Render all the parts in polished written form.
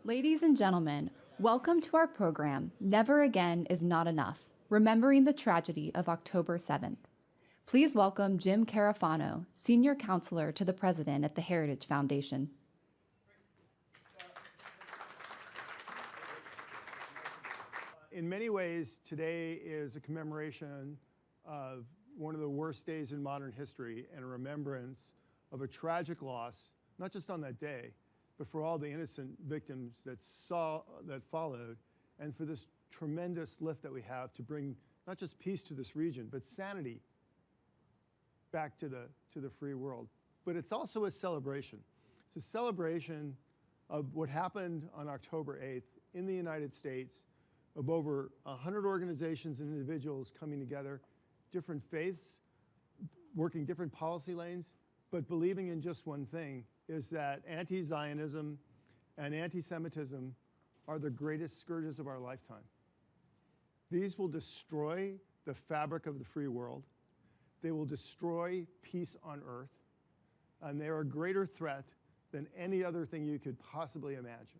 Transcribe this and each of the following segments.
Ladies and gentlemen, welcome to our program, Never Again is Not Enough, Remembering the Tragedy of October 7th. Please welcome Jim Carafano, Senior Counselor to the President at the Heritage Foundation. In many ways, today is a commemoration of one of the worst days in modern history and a remembrance of a tragic loss, not just on that day, but for all the innocent victims that followed, and for this tremendous lift that we have to bring not just peace to this region, but sanity back to the free world. But it's also a celebration. It's a celebration of what happened on October 8th in the United States, of over 100 organizations and individuals coming together, different faiths, working different policy lanes, but believing in just one thing, is that anti-Zionism and anti-Semitism are the greatest scourges of our lifetime. These will destroy the fabric of the free world. They will destroy peace on earth, and they are a greater threat than any other thing you could possibly imagine.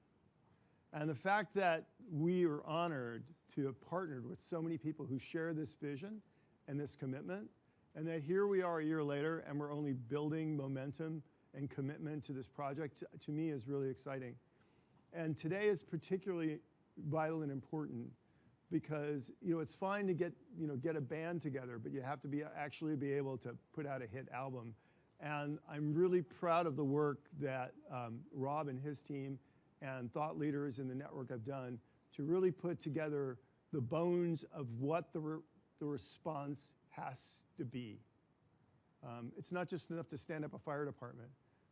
And the fact that we are honored to have partnered with so many people who share this vision and this commitment, and that here we are a year later and we're only building momentum and commitment to this project, to me is really exciting. And today is particularly vital and important because it's fine to get a band together, but you have to actually be able to put out a hit album. And I'm really proud of the work that Rob and his team and thought leaders in the network have done to really put together the bones of what the response has to be. It's not just enough to stand up a fire department,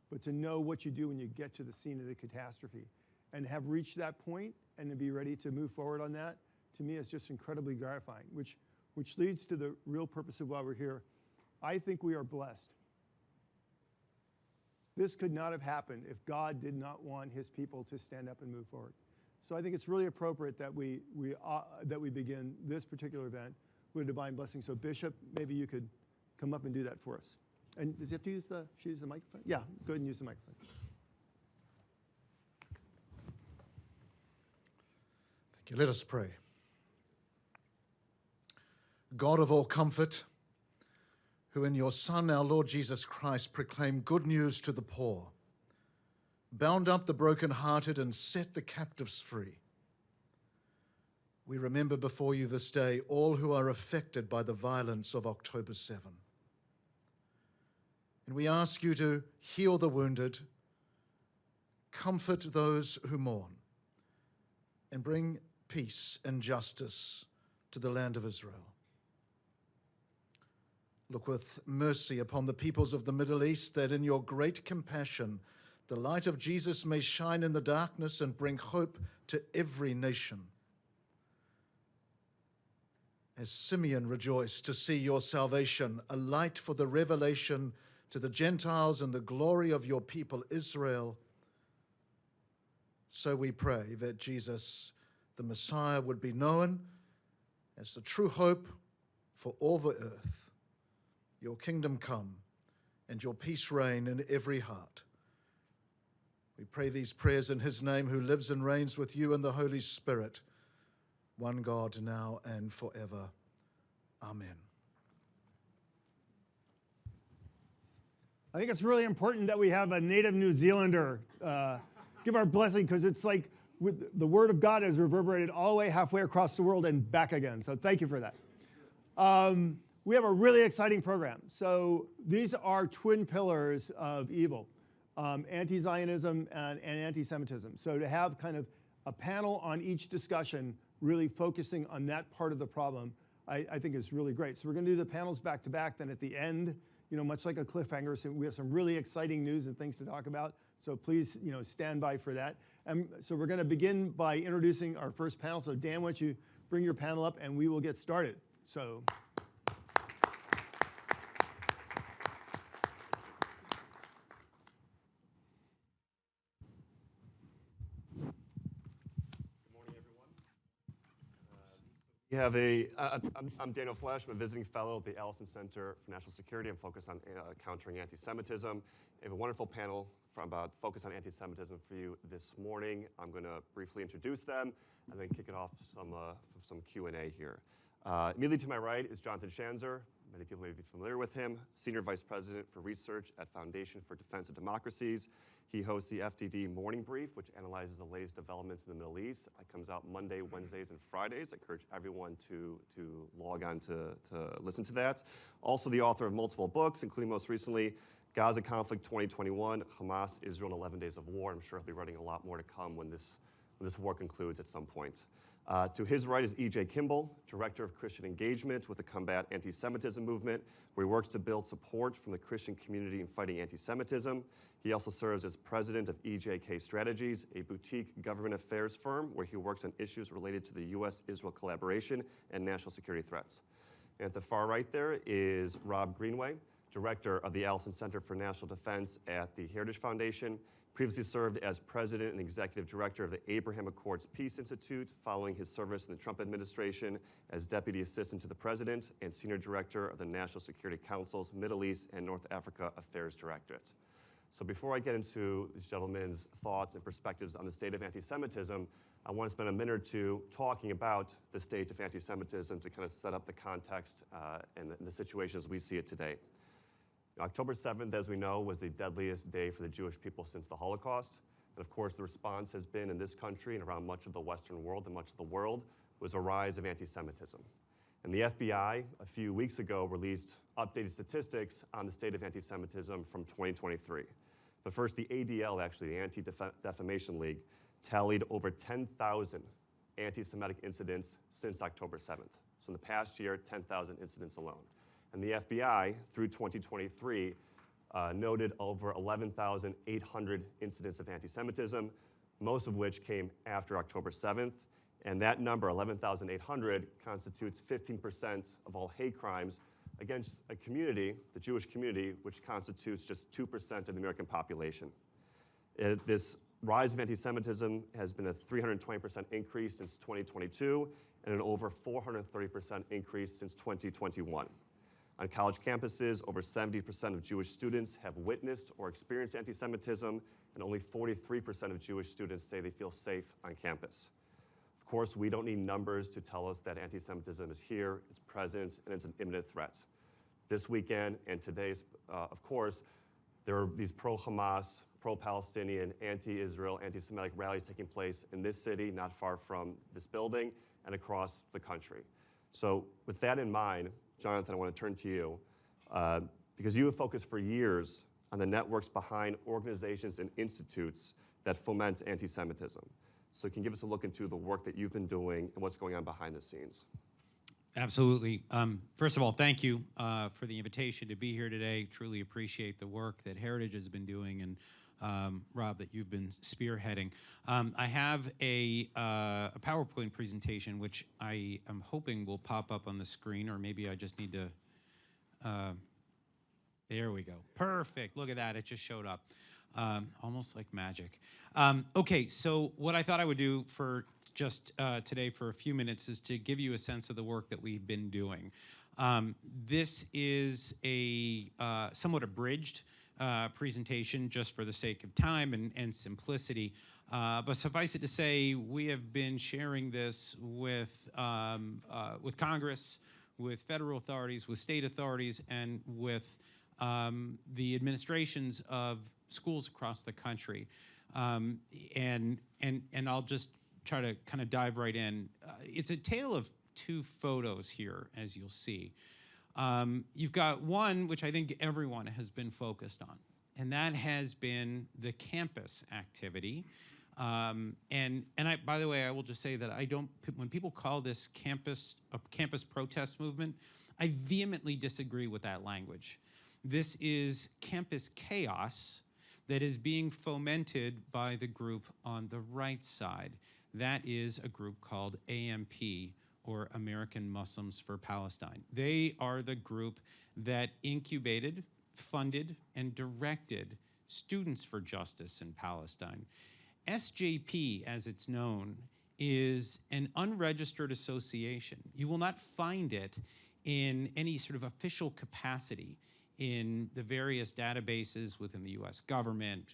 but to know what you do when you get to the scene of the catastrophe. And have reached that point and to be ready to move forward on that, to me, is just incredibly gratifying, which leads to the real purpose of why we're here. I think we are blessed. This could not have happened if God did not want his people to stand up and move forward. So I think it's really appropriate that we begin this particular event with a divine blessing. So Bishop, maybe you could come up and do that for us. And does he have to use the microphone? Yeah, go ahead and use the microphone. Thank you. Let us pray. God of all comfort, who in your Son, our Lord Jesus Christ, proclaimed good news to the poor, bound up the brokenhearted, and set the captives free, we remember before you this day all who are affected by the violence of October 7. And we ask you to heal the wounded, comfort those who mourn, and bring peace and justice to the land of Israel. Look with mercy upon the peoples of the Middle East, that in your great compassion the light of Jesus may shine in the darkness and bring hope to every nation. As Simeon rejoiced to see your salvation, a light for the revelation to the Gentiles and the glory of your people Israel, so we pray that Jesus, the Messiah, would be known as the true hope for all the earth. Your kingdom come and your peace reign in every heart. We pray these prayers in his name, who lives and reigns with you in the Holy Spirit, one God, now and forever. Amen. I think it's really important that we have a native New Zealander give our blessing, because it's like the word of God has reverberated all the way halfway across the world and back again. So thank you for that. We have a really exciting program. So these are twin pillars of evil, anti-Zionism and anti-Semitism. So to have kind of a panel on each discussion really focusing on that part of the problem, I think is really great. So we're going to do the panels back to back. Then at the end, much like a cliffhanger, so we have some really exciting news and things to talk about. So please, stand by for that. And so we're going to begin by introducing our first panel. So Dan, why don't you bring your panel up and we will get started. So. We have I'm Daniel Flesch. I'm a visiting fellow at the Allison Center for National Security. I'm focused on countering anti-Semitism. We have a wonderful panel focus on anti-Semitism for you this morning. I'm going to briefly introduce them and then kick it off some Q&A here. Immediately to my right is Jonathan Schanzer. Many people may be familiar with him, Senior Vice President for Research at Foundation for Defense of Democracies. He hosts the FDD Morning Brief, which analyzes the latest developments in the Middle East. It comes out Monday, Wednesdays, and Fridays. I encourage everyone to log on to listen to that. Also the author of multiple books, including most recently, Gaza Conflict 2021, Hamas, Israel, and 11 Days of War. I'm sure he'll be writing a lot more to come when this war concludes at some point. To his right is E.J. Kimball, Director of Christian Engagement with the Combat Anti-Semitism Movement, where he works to build support from the Christian community in fighting anti-Semitism. He also serves as president of EJK Strategies, a boutique government affairs firm where he works on issues related to the U.S. Israel collaboration and national security threats. And at the far right there is Rob Greenway, Director of the Allison Center for National Defense at the Heritage Foundation. Previously served as President and Executive Director of the Abraham Accords Peace Institute, following his service in the Trump administration as Deputy Assistant to the President and Senior Director of the National Security Council's Middle East and North Africa Affairs Directorate. So before I get into these gentlemen's thoughts and perspectives on the state of anti-Semitism, I want to spend a minute or two talking about the state of anti-Semitism to kind of set up the context and the situation as we see it today. October 7th, as we know, was the deadliest day for the Jewish people since the Holocaust. And of course, the response has been in this country and around much of the Western world and much of the world was a rise of anti-Semitism. And the FBI, a few weeks ago, released updated statistics on the state of anti-Semitism from 2023. But first, the ADL, actually, the Anti-Defamation League, tallied over 10,000 anti-Semitic incidents since October 7th. So in the past year, 10,000 incidents alone. And the FBI, through 2023, noted over 11,800 incidents of anti-Semitism, most of which came after October 7th. And that number, 11,800, constitutes 15% of all hate crimes against a community, the Jewish community, which constitutes just 2% of the American population. This rise of anti-Semitism has been a 320% increase since 2022 and an over 430% increase since 2021. On college campuses, over 70% of Jewish students have witnessed or experienced anti-Semitism, and only 43% of Jewish students say they feel safe on campus. Of course, we don't need numbers to tell us that anti-Semitism is here, it's present, and it's an imminent threat. This weekend and today, of course, there are these pro-Hamas, pro-Palestinian, anti-Israel, anti-Semitic rallies taking place in this city, not far from this building, and across the country. So with that in mind, Jonathan, I want to turn to you because you have focused for years on the networks behind organizations and institutes that foment anti-Semitism. So can you give us a look into the work that you've been doing and what's going on behind the scenes? Absolutely. First of all, thank you for the invitation to be here today. Truly appreciate the work that Heritage has been doing and Rob, that you've been spearheading. I have a PowerPoint presentation, which I am hoping will pop up on the screen, or maybe I just need to, there we go. Perfect, look at that, it just showed up. Almost like magic. Okay, so what I thought I would do for just today for a few minutes is to give you a sense of the work that we've been doing. This is a somewhat abridged presentation just for the sake of time and simplicity. But suffice it to say, we have been sharing this with Congress, with federal authorities, with state authorities, and with the administrations of schools across the country. And I'll just try to kind of dive right in. It's a tale of two photos here, as you'll see. You've got one, which I think everyone has been focused on, and that has been the campus activity. And by the way, I will just say that when people call this a campus protest movement, I vehemently disagree with that language. This is campus chaos that is being fomented by the group on the right side. That is a group called AMP, or American Muslims for Palestine. They are the group that incubated, funded, and directed Students for Justice in Palestine. SJP, as it's known, is an unregistered association. You will not find it in any sort of official capacity in the various databases within the U.S. government,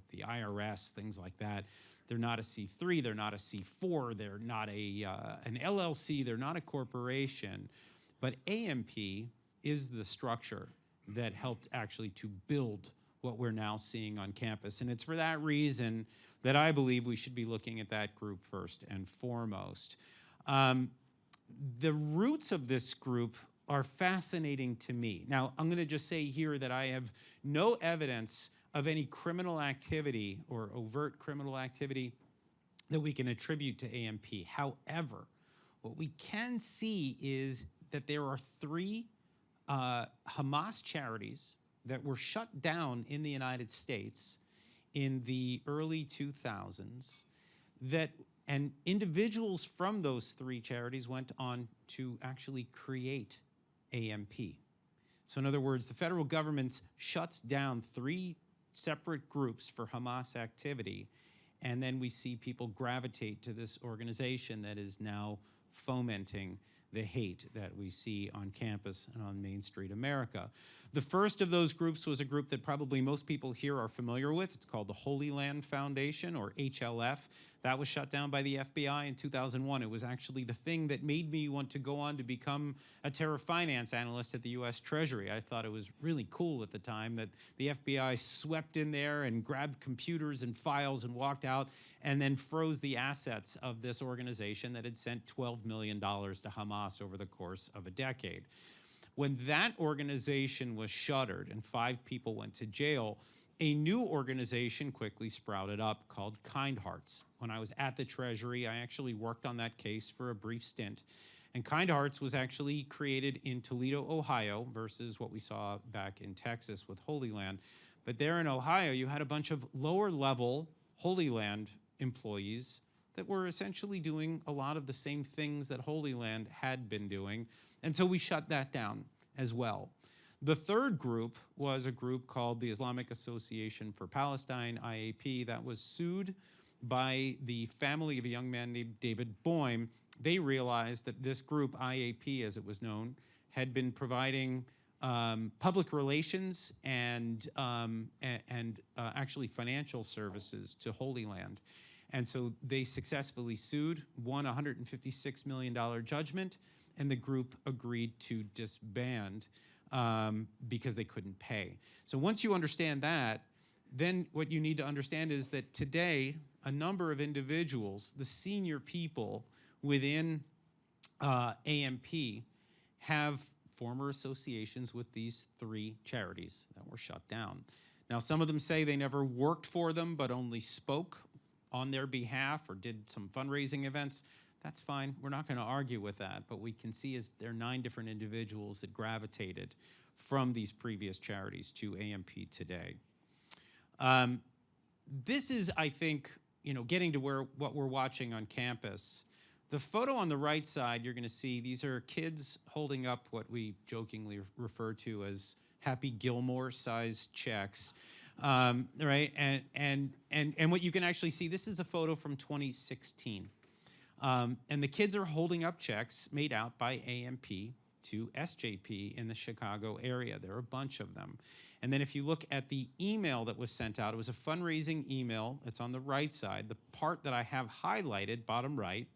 the IRS, things like that. They're not a C3, they're not a C4, they're not an LLC, they're not a corporation. But AMP is the structure that helped actually to build what we're now seeing on campus. And it's for that reason that I believe we should be looking at that group first and foremost. The roots of this group are fascinating to me. Now, I'm going to just say here that I have no evidence of any criminal activity or overt criminal activity that we can attribute to AMP. However, what we can see is that there are three Hamas charities that were shut down in the United States in the early 2000s, and individuals from those three charities went on to actually create AMP. So in other words, the federal government shuts down three separate groups for Hamas activity, and then we see people gravitate to this organization that is now fomenting the hate that we see on campus and on Main Street America. The first of those groups was a group that probably most people here are familiar with. It's called the Holy Land Foundation, or HLF. That was shut down by the FBI in 2001. It was actually the thing that made me want to go on to become a terror finance analyst at the U.S. Treasury. I thought it was really cool at the time that the FBI swept in there and grabbed computers and files and walked out and then froze the assets of this organization that had sent $12 million to Hamas over the course of a decade. When that organization was shuttered and 5 people went to jail, a new organization quickly sprouted up called Kind Hearts. When I was at the Treasury, I actually worked on that case for a brief stint. And Kind Hearts was actually created in Toledo, Ohio, versus what we saw back in Texas with Holy Land. But there in Ohio, you had a bunch of lower-level Holy Land employees that were essentially doing a lot of the same things that Holy Land had been doing. And so we shut that down as well. The third group was a group called the Islamic Association for Palestine, IAP, that was sued by the family of a young man named David Boehm. They realized that this group, IAP as it was known, had been providing public relations and actually financial services to Holy Land. And so they successfully sued, won a $156 million judgment, and the group agreed to disband because they couldn't pay. So once you understand that, then what you need to understand is that today, a number of individuals, the senior people within AMP, have former associations with these 3 charities that were shut down. Now, some of them say they never worked for them, but only spoke on their behalf or did some fundraising events. That's fine. We're not going to argue with that. But we can see is there are 9 different individuals that gravitated from these previous charities to AMP today. This is, I think, getting to what we're watching on campus. The photo on the right side, you're going to see these are kids holding up what we jokingly refer to as Happy Gilmore-sized checks. Right? And what you can actually see, this is a photo from 2016. And the kids are holding up checks made out by AMP to SJP in the Chicago area. There are a bunch of them. And then if you look at the email that was sent out, it was a fundraising email. It's on the right side. The part that I have highlighted, bottom right,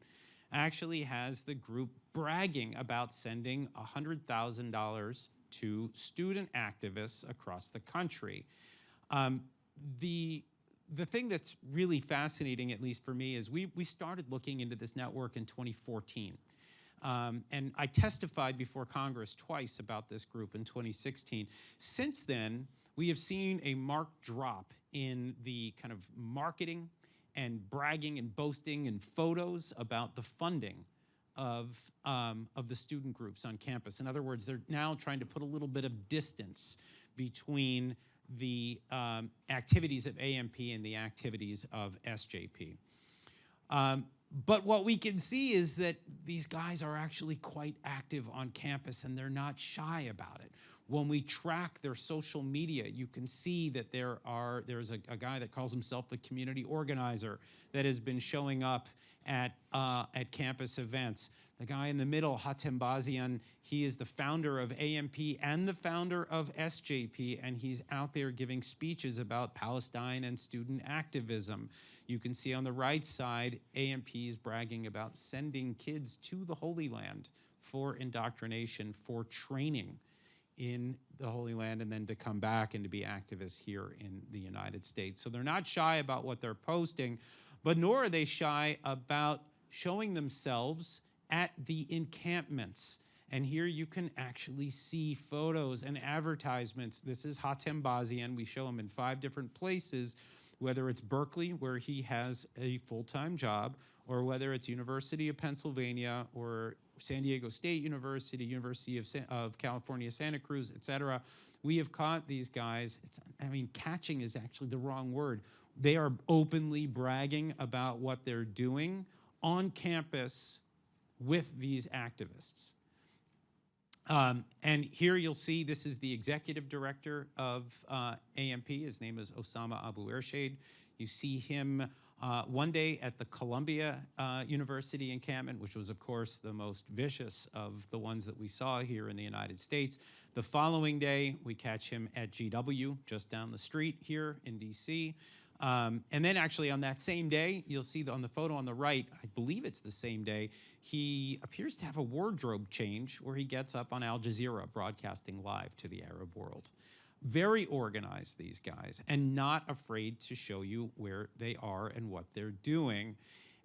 actually has the group bragging about sending $100,000 to student activists across the country. The thing that's really fascinating, at least for me, is we started looking into this network in 2014. And I testified before Congress twice about this group in 2016. Since then, we have seen a marked drop in the kind of marketing and bragging and boasting and photos about the funding of the student groups on campus. In other words, they're now trying to put a little bit of distance between the activities of AMP and the activities of SJP. But what we can see is that these guys are actually quite active on campus and they're not shy about it. When we track their social media, you can see that there's a guy that calls himself the community organizer that has been showing up at campus events. The guy in the middle, Hatem Bazian, he is the founder of AMP and the founder of SJP, and he's out there giving speeches about Palestine and student activism. You can see on the right side, AMP is bragging about sending kids to the Holy Land for indoctrination, for training in the Holy Land, and then to come back and to be activists here in the United States. So they're not shy about what they're posting, but nor are they shy about showing themselves at the encampments. And here you can actually see photos and advertisements. This is Hatem Bazian. We show him in 5 different places, whether it's Berkeley, where he has a full-time job, or whether it's University of Pennsylvania or San Diego State University, University of California, Santa Cruz, et cetera. We have caught these guys. Catching is actually the wrong word. They are openly bragging about what they're doing on campus with these activists. And here you'll see, this is the executive director of AMP. His name is Osama Abu Ershad. You see him one day at the Columbia University encampment, which was, of course, the most vicious of the ones that we saw here in the United States. The following day, we catch him at GW, just down the street here in DC. And then actually on that same day, you'll see on the photo on the right, I believe it's the same day, he appears to have a wardrobe change where he gets up on Al Jazeera broadcasting live to the Arab world. Very organized, these guys, and not afraid to show you where they are and what they're doing.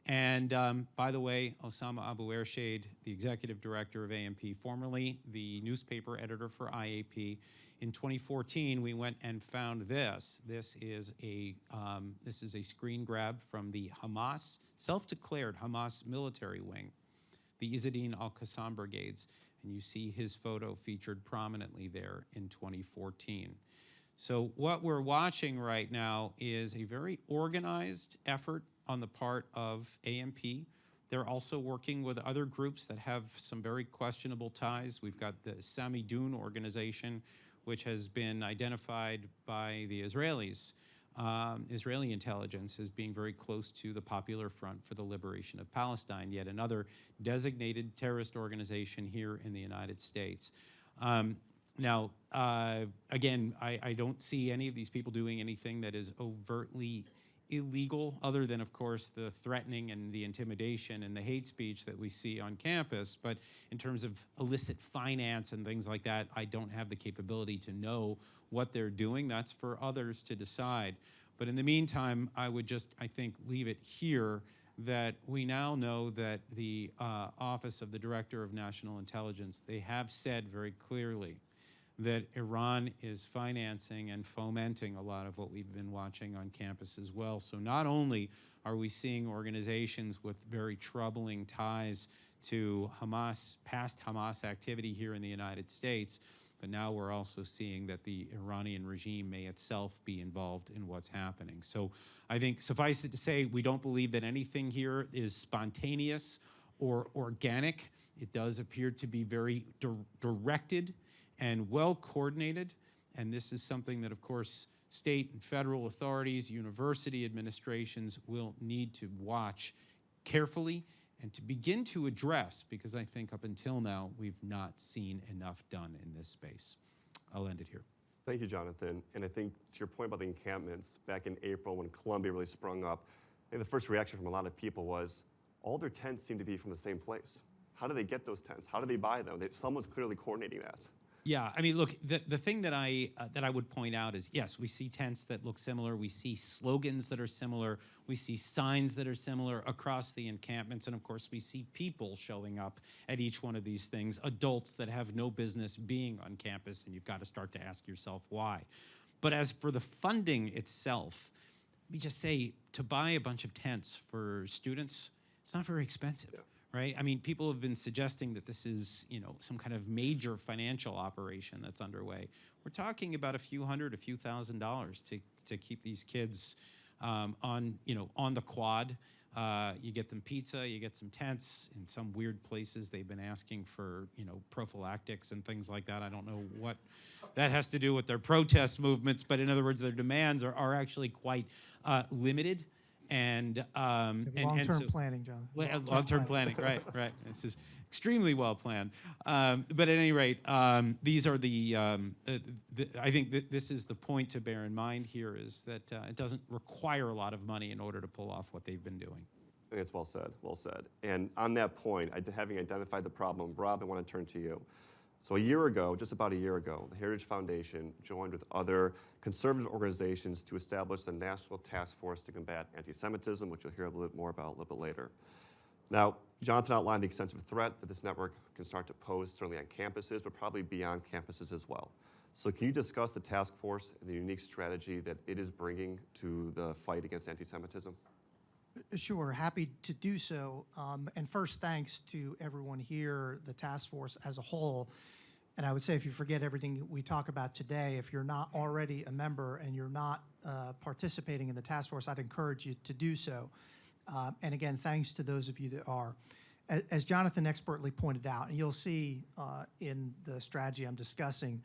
And by the way, Osama Abu Ershad, the executive director of AMP, formerly the newspaper editor for IAP, in 2014, we went and found this. This is a screen grab from the Hamas, self-declared Hamas military wing, the Izzadin al-Qassam brigades. And you see his photo featured prominently there in 2014. So what we're watching right now is a very organized effort on the part of AMP. They're also working with other groups that have some very questionable ties. We've got the Samidun organization, which has been identified by the Israelis, Israeli intelligence, as being very close to the Popular Front for the Liberation of Palestine, yet another designated terrorist organization here in the United States. Now, again, I don't see any of these people doing anything that is overtly illegal, other than, of course, the threatening and the intimidation and the hate speech that we see on campus. But in terms of illicit finance and things like that, I don't have the capability to know what they're doing. That's for others to decide. But in the meantime, I would just, I think, leave it here that we now know that the Office of the Director of National Intelligence, they have said very clearly that Iran is financing and fomenting a lot of what we've been watching on campus as well. So not only are we seeing organizations with very troubling ties to Hamas, past Hamas activity here in the United States, but now we're also seeing that the Iranian regime may itself be involved in what's happening. So I think suffice it to say, we don't believe that anything here is spontaneous or organic. It does appear to be very directed and well coordinated, and this is something that, of course, state and federal authorities, university administrations will need to watch carefully and to begin to address, because I think up until now, we've not seen enough done in this space. I'll end it here. Thank you, Jonathan. And I think to your point about the encampments, back in April when Columbia really sprung up, I think the first reaction from a lot of people was, all their tents seem to be from the same place. How do they get those tents? How do they buy them? Someone's clearly coordinating that. Yeah, I mean, look, the thing that I would point out is, yes, we see tents that look similar. We see slogans that are similar. We see signs that are similar across the encampments. And of course, we see people showing up at each one of these things, adults that have no business being on campus, and you've got to start to ask yourself why. But as for the funding itself, let me just say, to buy a bunch of tents for students, it's not very expensive. Yeah. Right? I mean, people have been suggesting that this is, some kind of major financial operation that's underway. We're talking about a few $100, a few $1,000s to keep these kids on the quad You get them pizza, you get some tents. In some weird places, they've been asking for, prophylactics and things like that. I don't know what that has to do with their protest movements, but in other words, their demands are actually quite limited. And long-term planning, John. Long-term planning, right. This is extremely well planned. But at any rate, these are I think that this is the point to bear in mind here, is that it doesn't require a lot of money in order to pull off what they've been doing. I think it's well said, well said. And on that point, having identified the problem, Rob, I want to turn to you. So just about a year ago, the Heritage Foundation joined with other conservative organizations to establish the National Task Force to Combat Anti-Semitism, which you'll hear a little bit more about a little bit later. Now, Jonathan outlined the extensive threat that this network can start to pose, certainly on campuses, but probably beyond campuses as well. So can you discuss the task force and the unique strategy that it is bringing to the fight against anti-Semitism? Sure, happy to do so. And first, thanks to everyone here, the task force as a whole. And I would say, if you forget everything we talk about today, if you're not already a member and you're not participating in the task force, I'd encourage you to do so. And again, thanks to those of you that are. As Jonathan expertly pointed out, and you'll see in the strategy I'm discussing,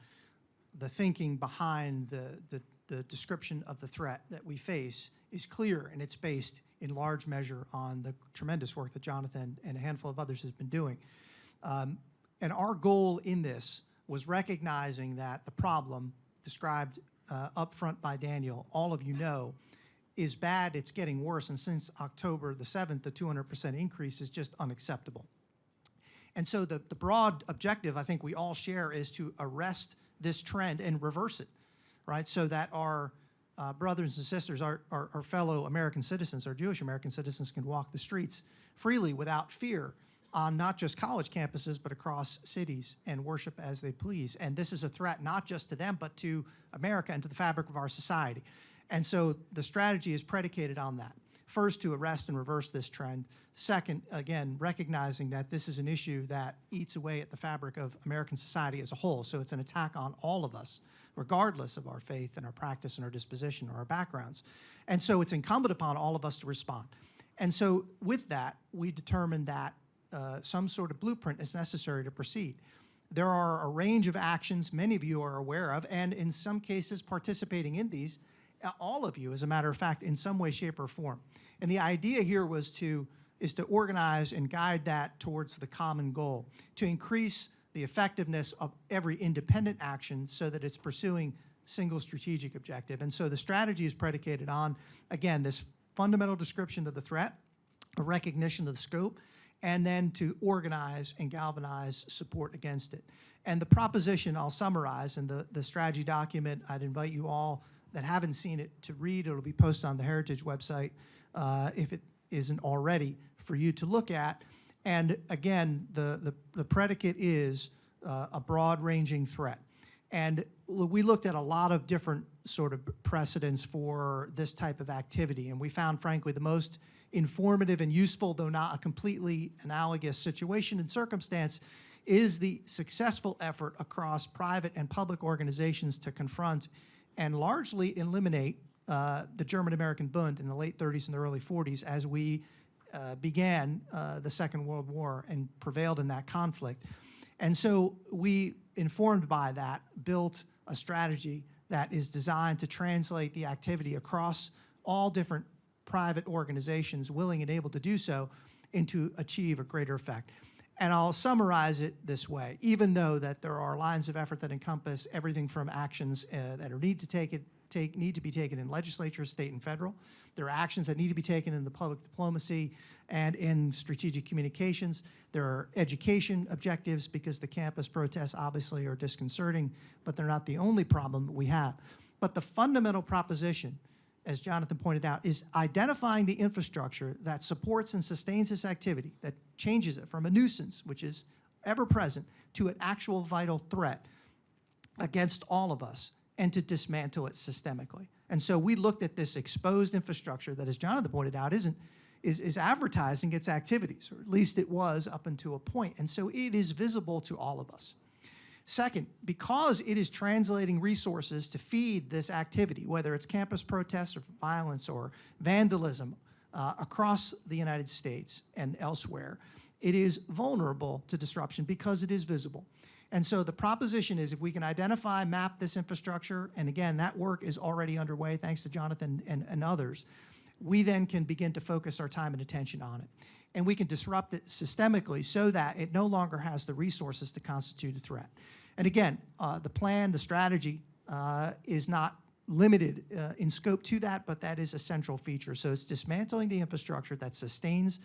the thinking behind the description of the threat that we face is clear, and it's based in large measure on the tremendous work that Jonathan and a handful of others has been doing. And our goal in this was recognizing that the problem described up front by Daniel, all of you know, is bad, it's getting worse, and since October the 7th, the 200% increase is just unacceptable. And so the broad objective I think we all share is to arrest this trend and reverse it, right? So that our brothers and sisters, our fellow American citizens, our Jewish American citizens, can walk the streets freely without fear on not just college campuses, but across cities and worship as they please. And this is a threat not just to them, but to America and to the fabric of our society. And so the strategy is predicated on that. First, to arrest and reverse this trend. Second, again, recognizing that this is an issue that eats away at the fabric of American society as a whole. So it's an attack on all of us, regardless of our faith and our practice and our disposition or our backgrounds. And so it's incumbent upon all of us to respond. And so with that, we determined that some sort of blueprint is necessary to proceed. There are a range of actions many of you are aware of, and in some cases participating in these, all of you, as a matter of fact, in some way, shape, or form. And the idea here is to organize and guide that towards the common goal, to increase the effectiveness of every independent action so that it's pursuing single strategic objective. And so the strategy is predicated on, again, this fundamental description of the threat, a recognition of the scope, and then to organize and galvanize support against it. And the proposition I'll summarize in the strategy document. I'd invite you all that haven't seen it to read. It'll be posted on the Heritage website if it isn't already, for you to look at. And again, the predicate is a broad-ranging threat. And we looked at a lot of different sort of precedents for this type of activity, and we found, frankly, the most informative and useful, though not a completely analogous situation and circumstance, is the successful effort across private and public organizations to confront and largely eliminate the German-American Bund in the late 30s and the early 40s as we began the Second World War and prevailed in that conflict. And so we, informed by that, built a strategy that is designed to translate the activity across all different private organizations willing and able to do so into achieve a greater effect. And I'll summarize it this way. Even though that there are lines of effort that encompass everything from actions that need to be taken in legislatures, state and federal. There are actions that need to be taken in the public diplomacy and in strategic communications. There are education objectives, because the campus protests obviously are disconcerting, but they're not the only problem that we have. But the fundamental proposition, as Jonathan pointed out, is identifying the infrastructure that supports and sustains this activity, that changes it from a nuisance, which is ever present, to an actual vital threat against all of us, and to dismantle it systemically. And so we looked at this exposed infrastructure that, as Jonathan pointed out, is advertising its activities, or at least it was up until a point. And so it is visible to all of us. Second, because it is translating resources to feed this activity, whether it's campus protests or violence or vandalism, across the United States and elsewhere, it is vulnerable to disruption because it is visible. And so the proposition is, if we can identify, map this infrastructure, and again, that work is already underway thanks to Jonathan and others, we then can begin to focus our time and attention on it. And we can disrupt it systemically so that it no longer has the resources to constitute a threat. And again, the plan, the strategy is not limited in scope to that, but that is a central feature. So it's dismantling the infrastructure that sustains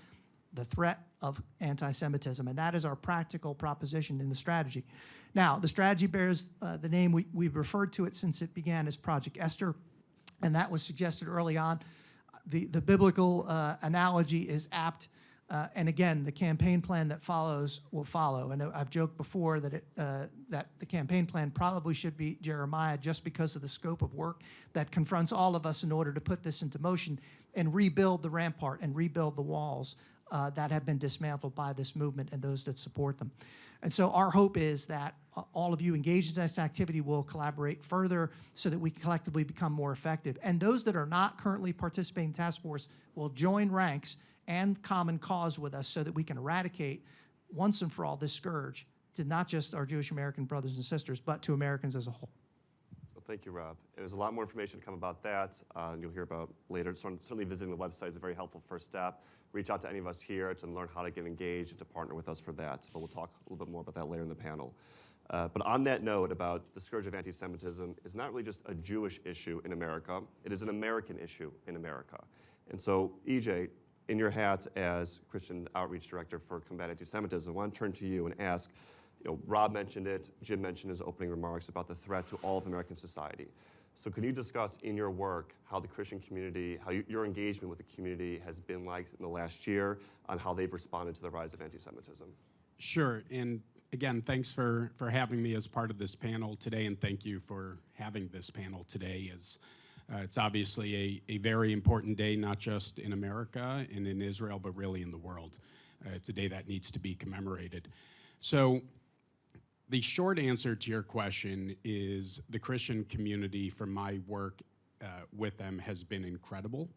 the threat of anti-Semitism, and that is our practical proposition in the strategy. Now, the strategy bears the name, we've referred to it since it began as Project Esther, and that was suggested early on. The biblical analogy is apt, and again, the campaign plan that follows will follow. And I've joked before that that the campaign plan probably should be Jeremiah, just because of the scope of work that confronts all of us in order to put this into motion and rebuild the rampart and rebuild the walls that have been dismantled by this movement and those that support them. And so our hope is that all of you engaged in this activity will collaborate further so that we collectively become more effective. And those that are not currently participating in the task force will join ranks and common cause with us so that we can eradicate once and for all this scourge to not just our Jewish American brothers and sisters, but to Americans as a whole. Well, thank you, Rob. And there's a lot more information to come about that, and you'll hear about later. So certainly visiting the website is a very helpful first step. Reach out to any of us here to learn how to get engaged and to partner with us for that. But we'll talk a little bit more about that later in the panel. But on that note about the scourge of anti-Semitism, is not really just a Jewish issue in America. It is an American issue in America. And so, EJ, in your hat as Christian Outreach Director for Combat Anti-Semitism, I want to turn to you and ask, Rob mentioned it, Jim mentioned his opening remarks about the threat to all of American society. So can you discuss in your work how the Christian community, how your engagement with the community has been like in the last year on how they've responded to the rise of anti-Semitism? Sure, and again, thanks for having me as part of this panel today, and thank you for having this panel today. It's obviously a very important day, not just in America and in Israel, but really in the world. It's a day that needs to be commemorated. So the short answer to your question is the Christian community, from my work with them, has been incredible.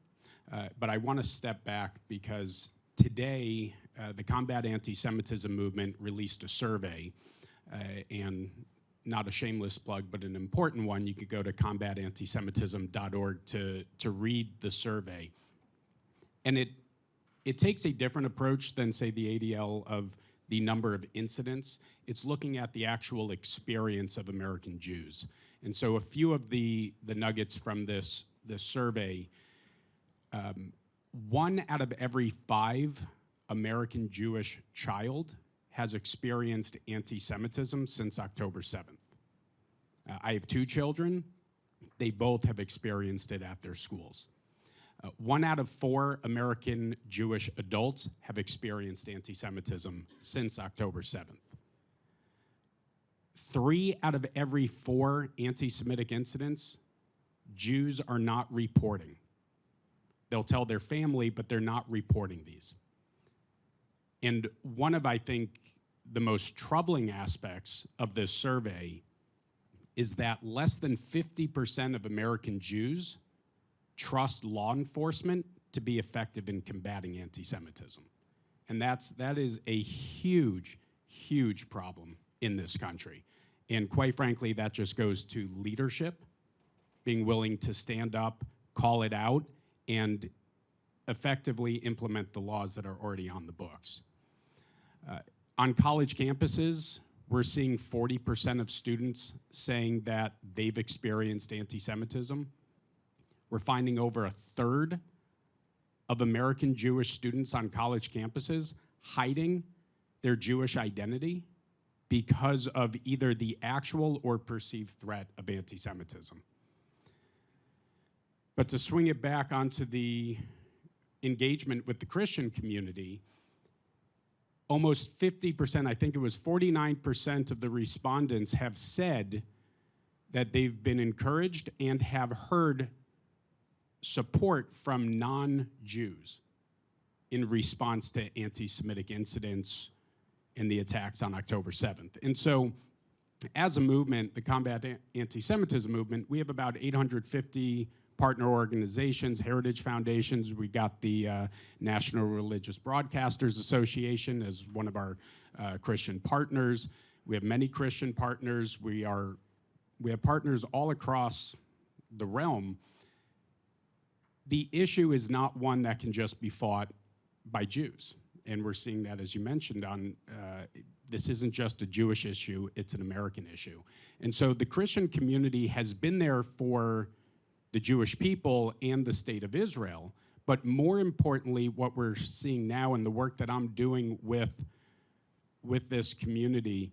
But I want to step back because today the Combat Anti-Semitism movement released a survey, and not a shameless plug, but an important one. You could go to combatantisemitism.org to read the survey. And it takes a different approach than, say, the ADL of the number of incidents. It's looking at the actual experience of American Jews. And so a few of the nuggets from this survey, 1 out of every 5 American Jewish child has experienced anti-Semitism since October 7th. I have 2 children. They both have experienced it at their schools. 1 out of 4 American Jewish adults have experienced anti-Semitism since October 7th. 3 out of every 4 anti-Semitic incidents, Jews are not reporting. They'll tell their family, but they're not reporting these. And one of, I think, the most troubling aspects of this survey is that less than 50% of American Jews trust law enforcement to be effective in combating anti-Semitism. And that is a huge, huge problem in this country. And quite frankly, that just goes to leadership, being willing to stand up, call it out, and effectively implement the laws that are already on the books. On college campuses, we're seeing 40% of students saying that they've experienced anti-Semitism. We're finding over 1/3 of American Jewish students on college campuses hiding their Jewish identity because of either the actual or perceived threat of anti-Semitism. But to swing it back onto the engagement with the Christian community, almost 50%, I think it was 49% of the respondents have said that they've been encouraged and have heard support from non-Jews in response to anti-Semitic incidents and the attacks on October 7th. And so, as a movement, the Combat Anti-Semitism movement, we have about 850 partner organizations, heritage foundations. We got the National Religious Broadcasters Association as one of our Christian partners. We have many Christian partners. We have partners all across the realm. The issue is not one that can just be fought by Jews. And we're seeing that, as you mentioned, this isn't just a Jewish issue, it's an American issue. And so the Christian community has been there for the Jewish people and the state of Israel. But more importantly, what we're seeing now and the work that I'm doing with this community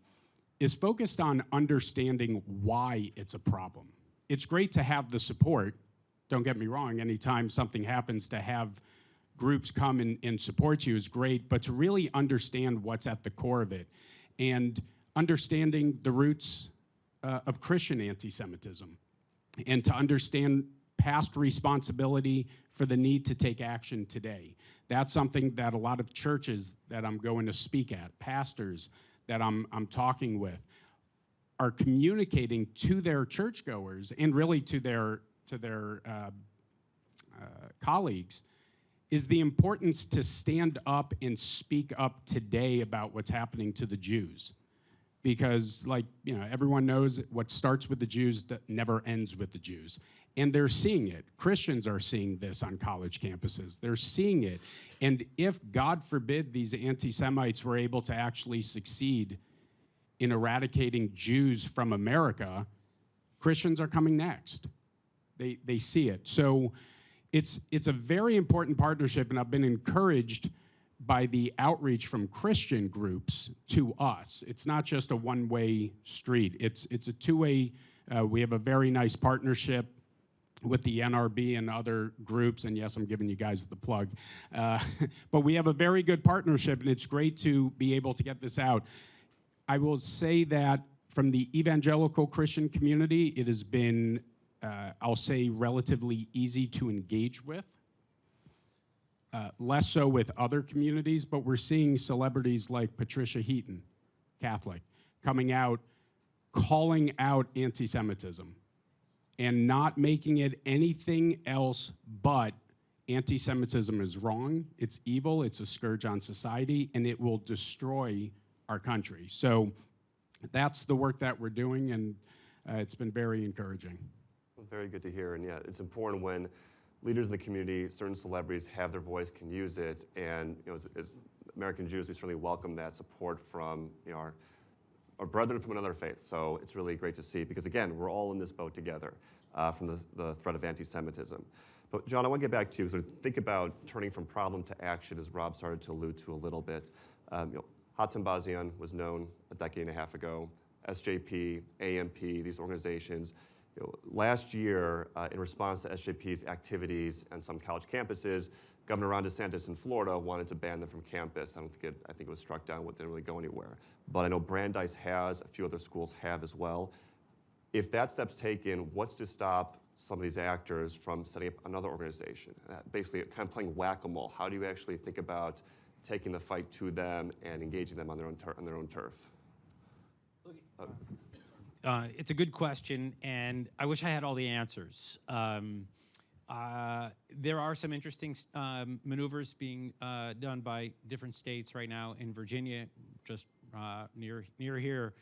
is focused on understanding why it's a problem. It's great to have the support. Don't get me wrong, anytime something happens, to have groups come and support you is great, but to really understand what's at the core of it and understanding the roots of Christian anti-Semitism and to understand past responsibility for the need to take action today. That's something that a lot of churches that I'm going to speak at, pastors that I'm talking with, are communicating to their churchgoers and really to their colleagues, is the importance to stand up and speak up today about what's happening to the Jews. Because, like, everyone knows what starts with the Jews never ends with the Jews. And they're seeing it. Christians are seeing this on college campuses. They're seeing it. And if, God forbid, these anti-Semites were able to actually succeed in eradicating Jews from America, Christians are coming next. They see it. So it's a very important partnership, and I've been encouraged by the outreach from Christian groups to us. It's not just a one-way street. It's a two-way. We have a very nice partnership with the NRB and other groups, and yes, I'm giving you guys the plug. But we have a very good partnership, and it's great to be able to get this out. I will say that from the evangelical Christian community, it has been, I'll say, relatively easy to engage with. Less so with other communities, but we're seeing celebrities like Patricia Heaton, Catholic, coming out, calling out anti-Semitism and not making it anything else but anti-Semitism is wrong, it's evil, it's a scourge on society, and it will destroy our country. So that's the work that we're doing, and it's been very encouraging. Very good to hear, and yeah, it's important when leaders in the community, certain celebrities have their voice, can use it, and as American Jews, we certainly welcome that support from our brethren from another faith. So it's really great to see, because again, we're all in this boat together from the threat of anti-Semitism. But John, I want to get back to sort of think about turning from problem to action, as Rob started to allude to a little bit. Hatem Bazian was known a decade and a half ago. SJP, AMP, these organizations. Last year, in response to SJP's activities on some college campuses, Governor Ron DeSantis in Florida wanted to ban them from campus. I think it was struck down. It didn't really go anywhere. But I know Brandeis has, a few other schools have as well. If that step's taken, what's to stop some of these actors from setting up another organization? Basically, kind of playing whack-a-mole. How do you actually think about taking the fight to them and engaging them on their own turf? It's a good question, and I wish I had all the answers. There are some interesting maneuvers being done by different states right now. In Virginia, just near here,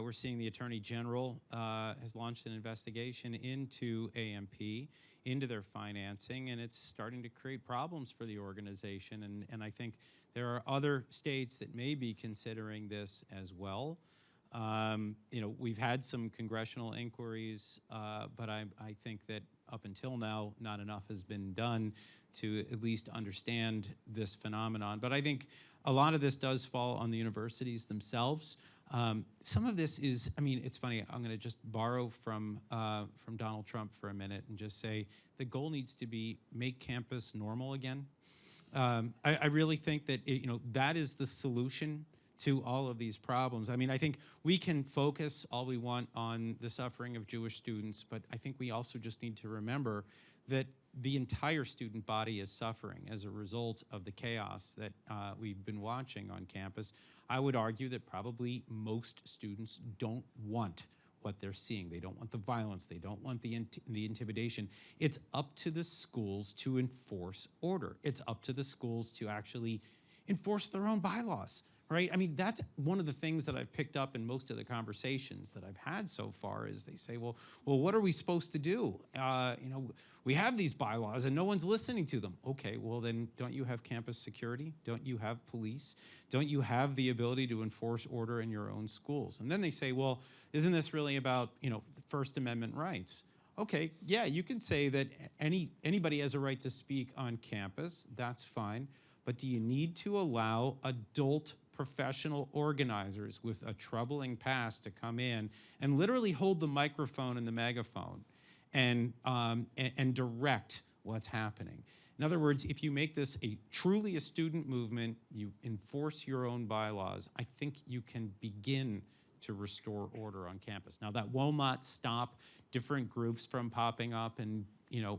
we're seeing the Attorney General has launched an investigation into AMP, into their financing, and it's starting to create problems for the organization. And I think there are other states that may be considering this as well. We've had some congressional inquiries, but I think that up until now, not enough has been done to at least understand this phenomenon. But I think a lot of this does fall on the universities themselves. Some of this is, it's funny, I'm going to just borrow from Donald Trump for a minute and just say the goal needs to be make campus normal again. I really think that, that is the solution to all of these problems. I think we can focus all we want on the suffering of Jewish students, but I think we also just need to remember that the entire student body is suffering as a result of the chaos that we've been watching on campus. I would argue that probably most students don't want what they're seeing. They don't want the violence. They don't want the intimidation. It's up to the schools to enforce order. It's up to the schools to actually enforce their own bylaws, right? I mean, that's one of the things that I've picked up in most of the conversations that I've had so far is they say, well, what are we supposed to do? We have these bylaws and no one's listening to them. Okay, well then don't you have campus security? Don't you have police? Don't you have the ability to enforce order in your own schools? And then they say, well, isn't this really about, First Amendment rights? Okay, yeah, you can say that anybody has a right to speak on campus, that's fine, but do you need to allow adult professional organizers with a troubling past to come in and literally hold the microphone and the megaphone and direct what's happening? In other words, if you make this truly a student movement, you enforce your own bylaws, I think you can begin to restore order on campus. Now, that will not stop different groups from popping up and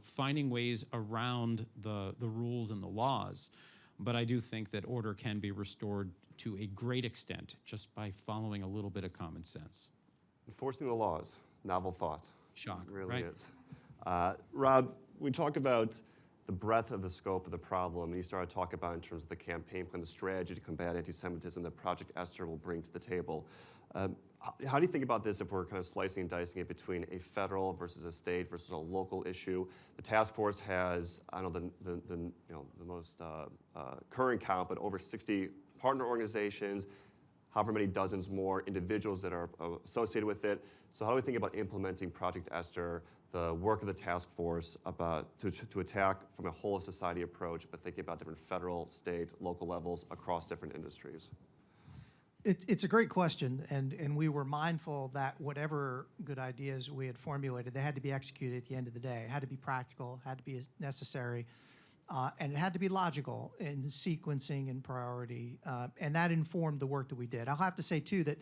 finding ways around the rules and the laws, but I do think that order can be restored to a great extent just by following a little bit of common sense. Enforcing the laws, novel thought. Shock, It really right? is. Rob, we talk about the breadth of the scope of the problem, and you started to talk about in terms of the campaign plan, the strategy to combat anti-Semitism that Project Esther will bring to the table. How do you think about this if we're kind of slicing and dicing it between a federal versus a state versus a local issue? The task force has, I don't know the most current count, but over 60 partner organizations, however many dozens more individuals that are associated with it. So how do we think about implementing Project Esther, the work of the task force to attack from a whole of society approach, but thinking about different federal, state, local levels across different industries? It's a great question, and we were mindful that whatever good ideas we had formulated, they had to be executed at the end of the day. It had to be practical, had to be necessary, and it had to be logical in sequencing and priority, and that informed the work that we did. I'll have to say, too, that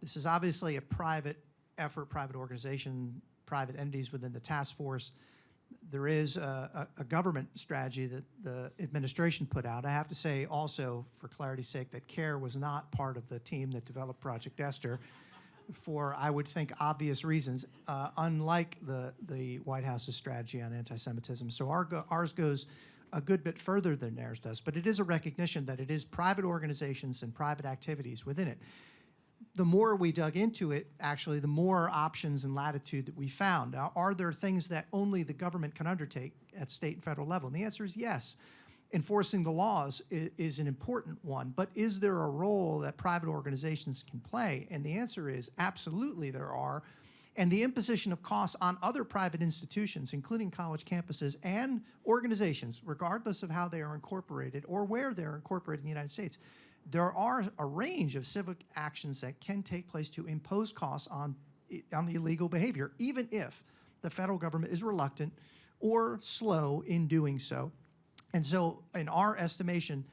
this is obviously a private effort, private organization, private entities within the task force. There is a government strategy that the administration put out. I have to say also, for clarity's sake, that CARE was not part of the team that developed Project Esther for, I would think, obvious reasons, unlike the White House's strategy on anti-Semitism. So ours goes a good bit further than theirs does, but it is a recognition that it is private organizations and private activities within it. The more we dug into it, actually, the more options and latitude that we found. Now, are there things that only the government can undertake at state and federal level? And the answer is yes. Enforcing the laws is an important one, but is there a role that private organizations can play? And the answer is absolutely there are. And the imposition of costs on other private institutions, including college campuses and organizations, regardless of how they are incorporated or where they're incorporated in the United States, there are a range of civic actions that can take place to impose costs on the illegal behavior, even if the federal government is reluctant or slow in doing so. And so in our estimation,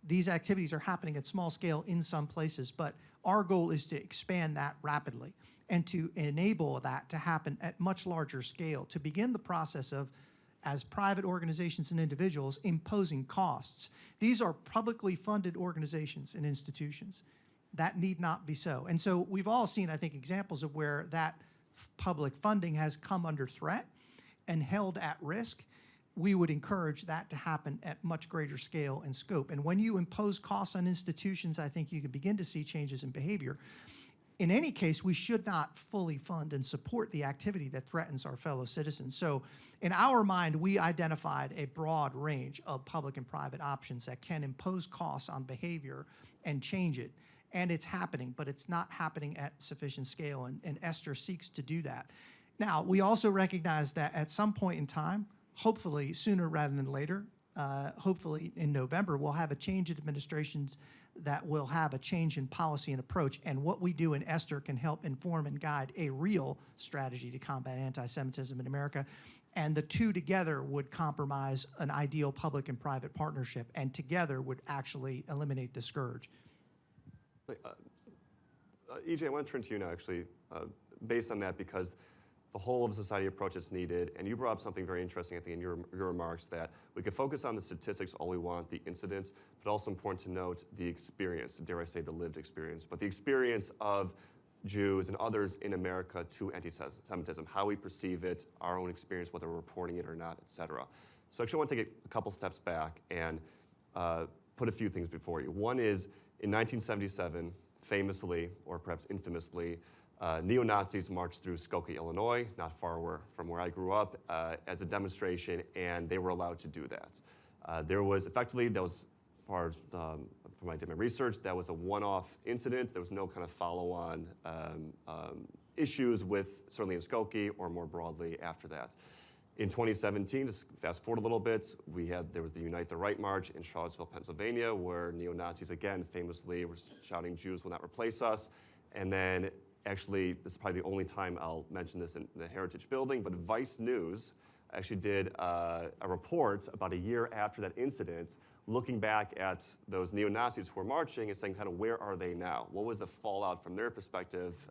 these activities are happening at small scale in some places, but our goal is to expand that rapidly and to enable that to happen at much larger scale, to begin the process of, as private organizations and individuals, imposing costs. These are publicly funded organizations and institutions. That need not be so. And so we've all seen, I think, examples of where that public funding has come under threat and held at risk. We would encourage that to happen at much greater scale and scope. And when you impose costs on institutions, I think you can begin to see changes in behavior. In any case, we should not fully fund and support the activity that threatens our fellow citizens. So in our mind, we identified a broad range of public and private options that can impose costs on behavior and change it. And it's happening, but it's not happening at sufficient scale, and Esther seeks to do that. Now, we also recognize that at some point in time, hopefully sooner rather than later, hopefully in November, we'll have a change in administrations that will have a change in policy and approach. And what we do in Esther can help inform and guide a real strategy to combat anti-Semitism in America. And the two together would compromise an ideal public and private partnership, and together would actually eliminate the scourge. EJ, I want to turn to you now, actually, based on that, because the whole of society approach is needed, and you brought up something very interesting, I think, in your remarks, that we could focus on the statistics all we want, the incidents, but also important to note the experience, dare I say the lived experience, but the experience of Jews and others in America to anti-Semitism, how we perceive it, our own experience, whether we're reporting it or not, et cetera. So actually I want to take a couple steps back and put a few things before you. One is, in 1977, famously, or perhaps infamously, neo-Nazis marched through Skokie, Illinois, not far from where I grew up, as a demonstration, and they were allowed to do that. There was effectively, that was, as far as from I did my research, that was a one-off incident. There was no kind of follow-on issues with, certainly in Skokie or more broadly after that. In 2017, just fast forward a little bit, there was the Unite the Right March in Charlottesville, Pennsylvania, where neo-Nazis again famously were shouting, "Jews will not replace us." And then actually, this is probably the only time I'll mention this in the Heritage Building, but Vice News actually did a report about a year after that incident, looking back at those neo-Nazis who were marching and saying kind of, where are they now? What was the fallout from their perspective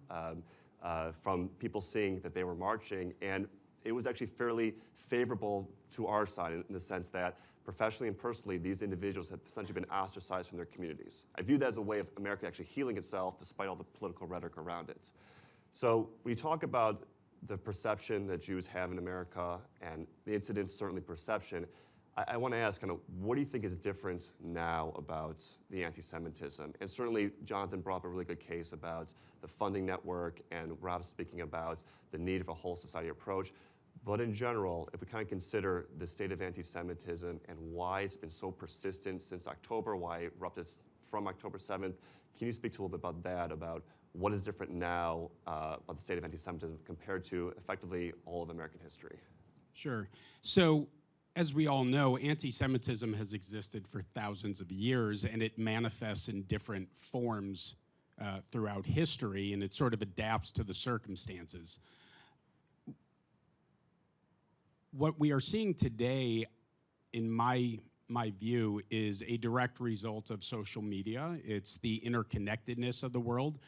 from people seeing that they were marching? And it was actually fairly favorable to our side in the sense that professionally and personally, these individuals have essentially been ostracized from their communities. I view that as a way of America actually healing itself despite all the political rhetoric around it. So when you talk about the perception that Jews have in America and the incident's certainly perception, I want to ask kind of, what do you think is different now about the anti-Semitism? And certainly Jonathan brought up a really good case about the funding network and Rob speaking about the need of a whole society approach. But in general, if we kind of consider the state of anti-Semitism and why it's been so persistent since October, why it erupted from October 7th, can you speak to a little bit about that, about what is different now about the state of anti-Semitism compared to effectively all of American history? Sure. So, as we all know, anti-Semitism has existed for thousands of years, and it manifests in different forms throughout history, and it sort of adapts to the circumstances. What we are seeing today, in my view, is a direct result of social media. It's the interconnectedness of the world.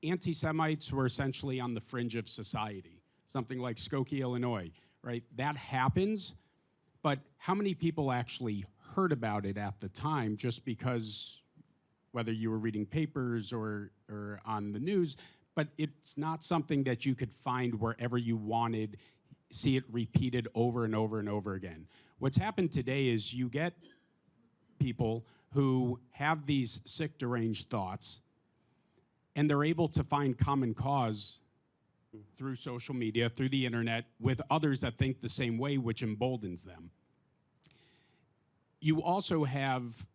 Anti-Semites were essentially on the fringe of society, something like Skokie, Illinois, right? That happens, but how many people actually heard about it at the time just because, whether you were reading papers or on the news, but it's not something that you could find wherever you wanted, see it repeated over and over and over again. What's happened today is you get people who have these sick, deranged thoughts, and they're able to find common cause through social media, through the internet, with others that think the same way, which emboldens them. You also have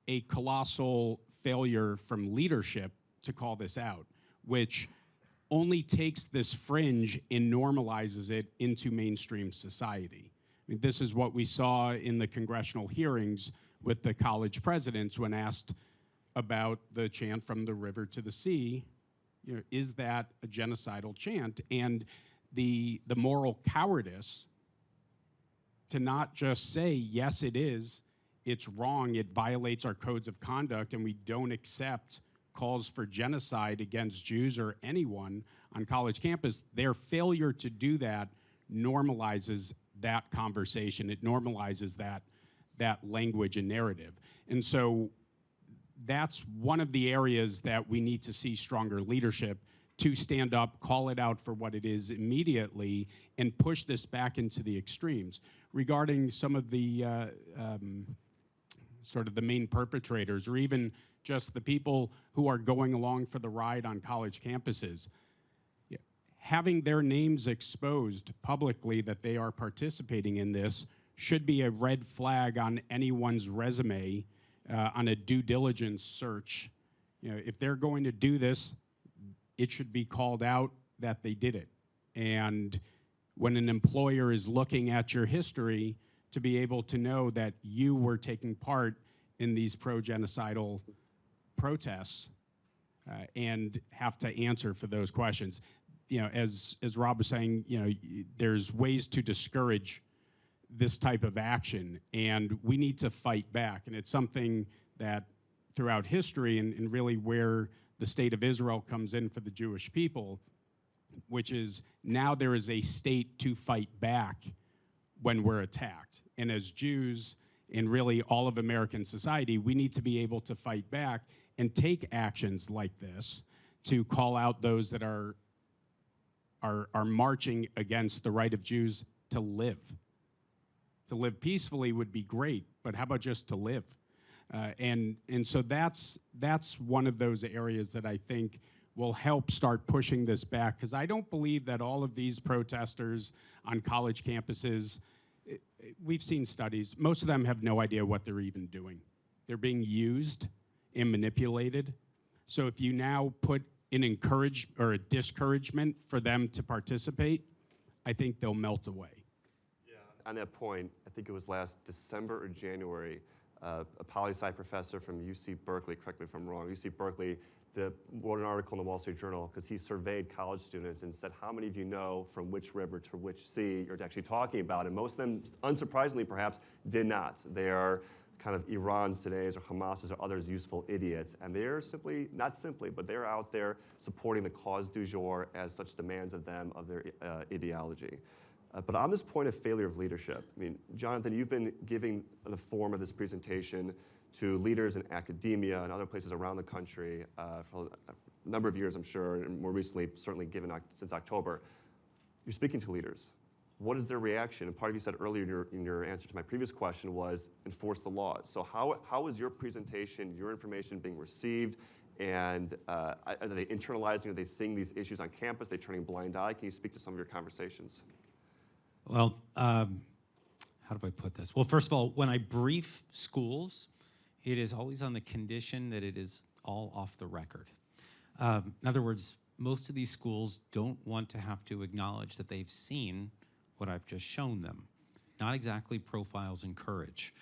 a colossal failure from leadership to call this out, which only takes this fringe and normalizes it into mainstream society. I mean, this is what we saw in the congressional hearings with the college presidents when asked about the chant "From the river to the sea," you know, is that a genocidal chant? And the moral cowardice to not just say, yes, it is, it's wrong, it violates our codes of conduct, and we don't accept calls for genocide against Jews or anyone on college campus. Their failure to do that normalizes that conversation. It normalizes that language and narrative. And so that's one of the areas that we need to see stronger leadership to stand up, call it out for what it is immediately, and push this back into the extremes. Regarding some of the sort of the main perpetrators, or even just the people who are going along for the ride on college campuses, having their names exposed publicly that they are participating in this should be a red flag on anyone's resume on a due diligence search. You know, if they're going to do this, it should be called out that they did it. And when an employer is looking at your history, to be able to know that you were taking part in these pro-genocidal protests and have to answer for those questions. You know, as Rob was saying, you know, there's ways to discourage this type of action, and we need to fight back. And it's something that throughout history, and really where the state of Israel comes in for the Jewish people, which is now there is a state to fight back when we're attacked. And as Jews, and really all of American society, we need to be able to fight back and take actions like this to call out those that are marching against the right of Jews to live. To live peacefully would be great, but how about just to live? And so that's one of those areas that I think will help start pushing this back, because I don't believe that all of these protesters on college campuses, we've seen studies, most of them have no idea what they're even doing. They're being used and manipulated. So if you now put an a discouragement for them to participate, I think they'll melt away. Yeah. On that point, I think it was last December or January, a poli-sci professor from UC Berkeley, correct me if I'm wrong, UC Berkeley, wrote an article in the Wall Street Journal because he surveyed college students and said, how many of you know from which river to which sea you're actually talking about? And most of them, unsurprisingly perhaps, did not. They are kind of Iran's today's or Hamas's or others useful idiots. And they're simply, not simply, but they're out there supporting the cause du jour as such demands of them, of their ideology. But on this point of failure of leadership, I mean, Jonathan, you've been giving the form of this presentation to leaders in academia and other places around the country for a number of years, I'm sure, and more recently, certainly given since October. You're speaking to leaders. What is their reaction? And part of you said earlier in your answer to my previous question was enforce the laws. So how is your presentation, your information being received? And are they internalizing? Are they seeing these issues on campus? Are they turning a blind eye? Can you speak to some of your conversations? Well, how do I put this? Well, first of all, when I brief schools, it is always on the condition that it is all off the record. In other words, most of these schools don't want to have to acknowledge that they've seen what I've just shown them. Not exactly profiles in courage.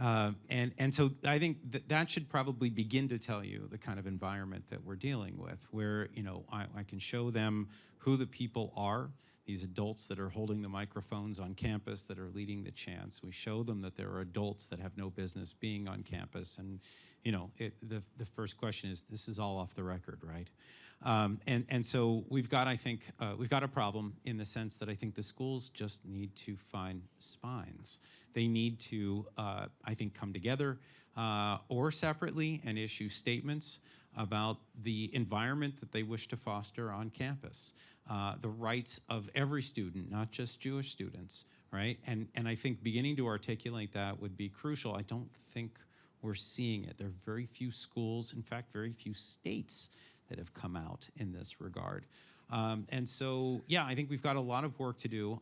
And so I think that should probably begin to tell you the kind of environment that we're dealing with, where I can show them who the people are, these adults that are holding the microphones on campus that are leading the chants. We show them that there are adults that have no business being on campus. And the first question is, this is all off the record, right? And so we've got, I think, we've got a problem in the sense that I think the schools just need to find spines. They need to, I think, come together or separately and issue statements about the environment that they wish to foster on campus, the rights of every student, not just Jewish students, right? And I think beginning to articulate that would be crucial. I don't think we're seeing it. There are very few schools, in fact, very few states that have come out in this regard. And so, yeah, I think we've got a lot of work to do.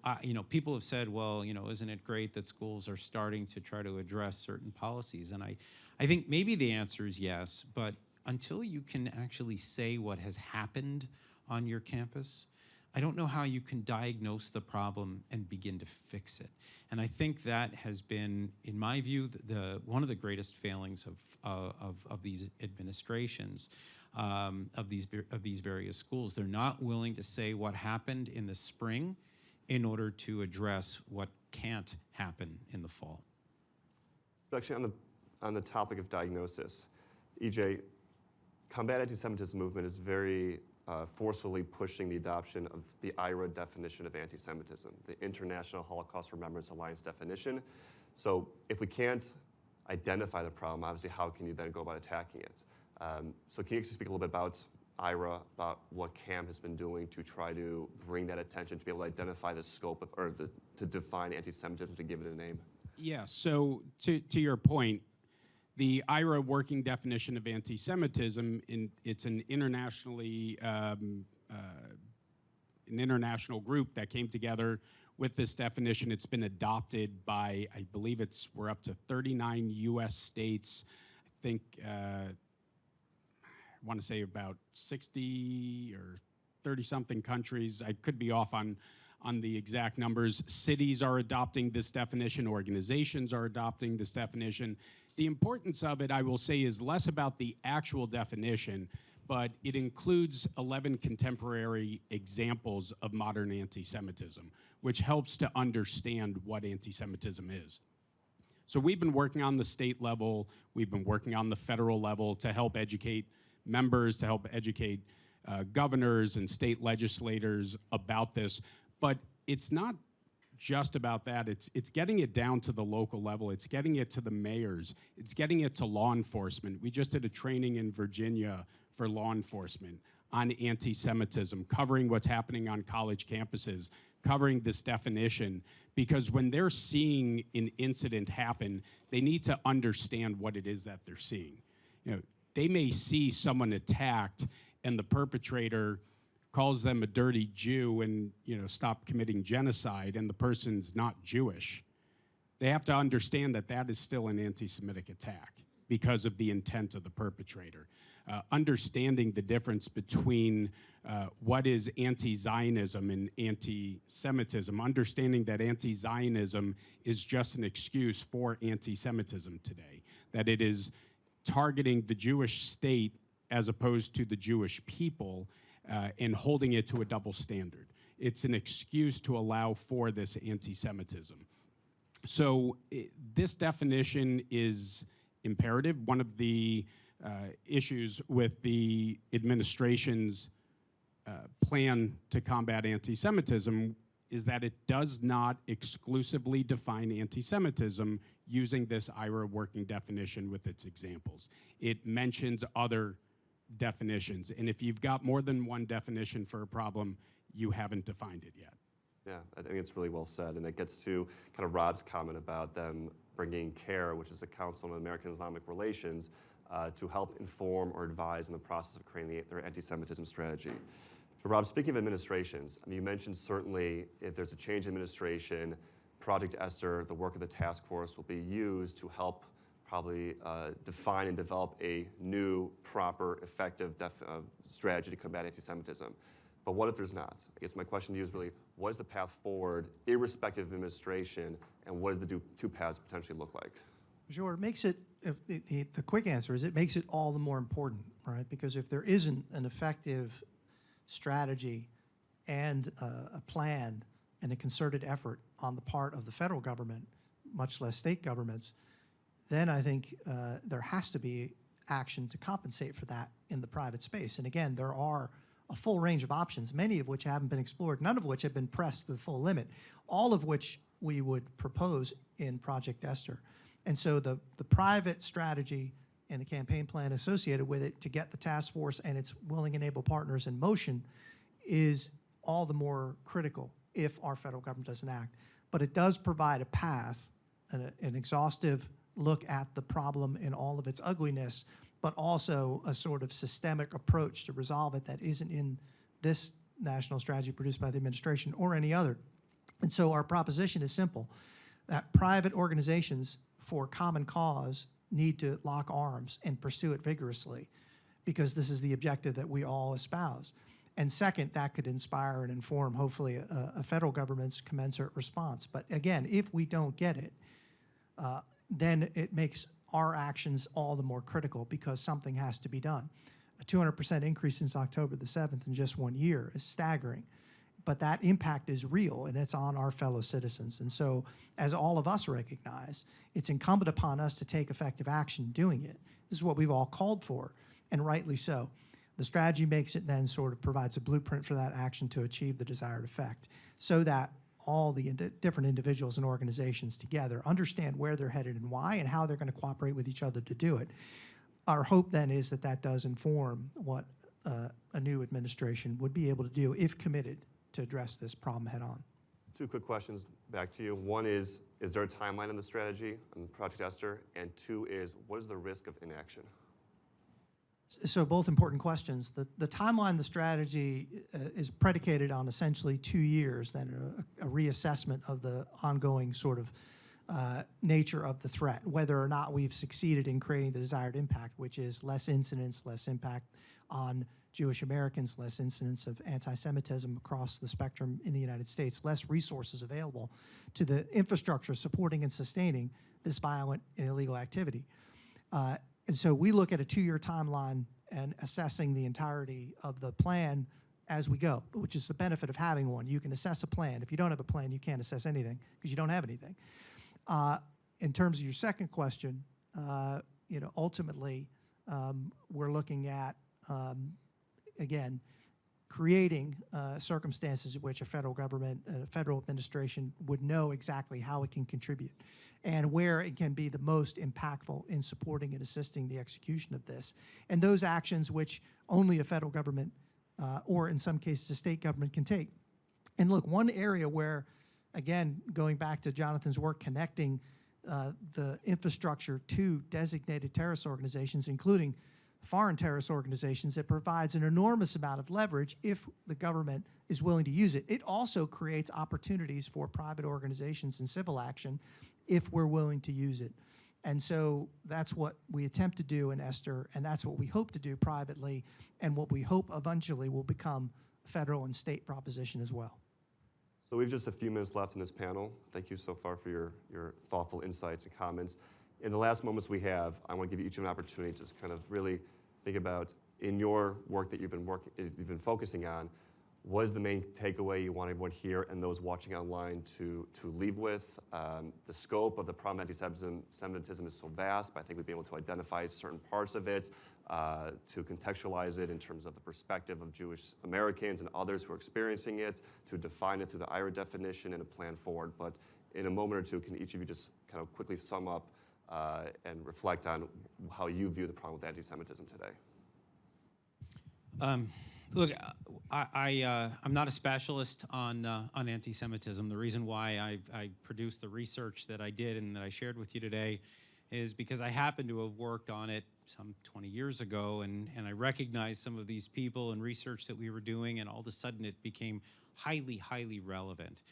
People have said, well, isn't it great that schools are starting to try to address certain policies? And I think maybe the answer is yes, but until you can actually say what has happened on your campus, I don't know how you can diagnose the problem and begin to fix it. And I think that has been, in my view, one of the greatest failings of these administrations, of these various schools. They're not willing to say what happened in the spring in order to address what can't happen in the fall. Actually, on the topic of diagnosis, EJ, combat anti-Semitism movement is very forcefully pushing the adoption of the IRA definition of anti-Semitism, the International Holocaust Remembrance Alliance definition. So if we can't identify the problem, obviously, how can you then go about attacking it? So can you actually speak a little bit about IRA, about what CAM has been doing to try to bring that attention, to be able to identify the scope of, or to define anti-Semitism, to give it a name? Yeah, so to your point, the IRA working definition of anti-Semitism, it's an internationally an international group that came together with this definition. It's been adopted by, I believe we're up to 39 U.S. states. I think I want to say about 60 or 30-something countries. I could be off on the exact numbers. Cities are adopting this definition. Organizations are adopting this definition. The importance of it, I will say, is less about the actual definition, but it includes 11 contemporary examples of modern anti-Semitism, which helps to understand what anti-Semitism is. So we've been working on the state level, we've been working on the federal level to help educate members, to help educate governors and state legislators about this. But it's not just about that. It's getting it down to the local level. It's getting it to the mayors. It's getting it to law enforcement. We just did a training in Virginia for law enforcement. on anti-Semitism, covering what's happening on college campuses, covering this definition, because when they're seeing an incident happen, they need to understand what it is that they're seeing. You know, they may see someone attacked and the perpetrator calls them a dirty Jew and, you know, stop committing genocide, and the person's not Jewish. They have to understand that that is still an anti-Semitic attack because of the intent of the perpetrator. Understanding the difference between what is anti-Zionism and anti-Semitism, understanding that anti-Zionism is just an excuse for anti-Semitism today, that it is targeting the Jewish state as opposed to the Jewish people, and holding it to a double standard. It's an excuse to allow for this anti-Semitism. So this definition is imperative. One of the issues with the administration's plan to combat anti-Semitism is that it does not exclusively define anti-Semitism using this IRA working definition with its examples. It mentions other definitions, and if you've got more than one definition for a problem, you haven't defined it yet. Yeah, I think it's really well said, and it gets to kind of Rob's comment about them bringing CARE, which is the Council on American Islamic Relations, to help inform or advise in the process of creating their anti-Semitism strategy. So Rob, speaking of administrations, I mean, you mentioned certainly if there's a change in administration, Project Esther, the work of the task force, will be used to help probably define and develop a new, proper, effective strategy to combat anti-Semitism. But what if there's not? I guess my question to you is really, what is the path forward, irrespective of administration, and what do the two paths potentially look like? Sure, it makes it, the quick answer is it makes it all the more important, right? Because if there isn't an effective strategy and a plan and a concerted effort on the part of the federal government, much less state governments, then I think there has to be action to compensate for that in the private space. And again, there are a full range of options, many of which haven't been explored, none of which have been pressed to the full limit, all of which we would propose in Project Esther. And so the private strategy and the campaign plan associated with it to get the task force and its willing and able partners in motion is all the more critical if our federal government doesn't act. But it does provide a path, an exhaustive look at the problem in all of its ugliness, but also a sort of systemic approach to resolve it that isn't in this national strategy produced by the administration or any other. And so our proposition is simple, that private organizations for common cause need to lock arms and pursue it vigorously, because this is the objective that we all espouse. And second, that could inspire and inform, hopefully, a federal government's commensurate response. But again, if we don't get it, then it makes our actions all the more critical, because something has to be done. A 200% increase since October the 7th in just 1 year is staggering. But that impact is real, and it's on our fellow citizens. And so, as all of us recognize, it's incumbent upon us to take effective action doing it. This is what we've all called for, and rightly so. The strategy makes it then sort of provides a blueprint for that action to achieve the desired effect, so that all the different individuals and organizations together understand where they're headed and why, and how they're going to cooperate with each other to do it. Our hope then is that that does inform what a new administration would be able to do if committed to address this problem head on. Two quick questions back to you. One is there a timeline in the strategy on Project Esther? And two is, what is the risk of inaction? So both important questions. The timeline, the strategy is predicated on essentially 2 years, then a reassessment of the ongoing sort of nature of the threat, whether or not we've succeeded in creating the desired impact, which is less incidents, less impact on Jewish Americans, less incidents of anti-Semitism across the spectrum in the United States, less resources available to the infrastructure supporting and sustaining this violent and illegal activity. And so we look at a 2-year timeline and assessing the entirety of the plan as we go, which is the benefit of having one. You can assess a plan. If you don't have a plan, you can't assess anything because you don't have anything. In terms of your second question, ultimately, we're looking at, again, creating circumstances in which a federal government, a federal administration would know exactly how it can contribute and where it can be the most impactful in supporting and assisting the execution of this. And those actions which only a federal government or in some cases the state government can take. And look, one area where, again, going back to Jonathan's work connecting the infrastructure to designated terrorist organizations, including foreign terrorist organizations, it provides an enormous amount of leverage if the government is willing to use it. It also creates opportunities for private organizations and civil action if we're willing to use it. And so that's what we attempt to do in Esther, and that's what we hope to do privately, and what we hope eventually will become a federal and state proposition as well. So we have just a few minutes left in this panel. Thank you so far for your thoughtful insights and comments. In the last moments we have, I want to give you each an opportunity to just kind of really think about, in your work that you've been focusing on, what is the main takeaway you want everyone here and those watching online to leave with? The scope of the problem of anti-Semitism is so vast, but I think we've been able to identify certain parts of it, to contextualize it in terms of the perspective of Jewish Americans and others who are experiencing it, to define it through the IRA definition and a plan forward. But in a moment or two, can each of you just kind of quickly sum up and reflect on how you view the problem with anti-Semitism today? Look, I'm not a specialist on anti-Semitism. The reason why I produced the research that I did and that I shared with you today is because I happen to have worked on it some 20 years ago, and I recognized some of these people and research that we were doing, and all of a sudden it became highly, highly relevant.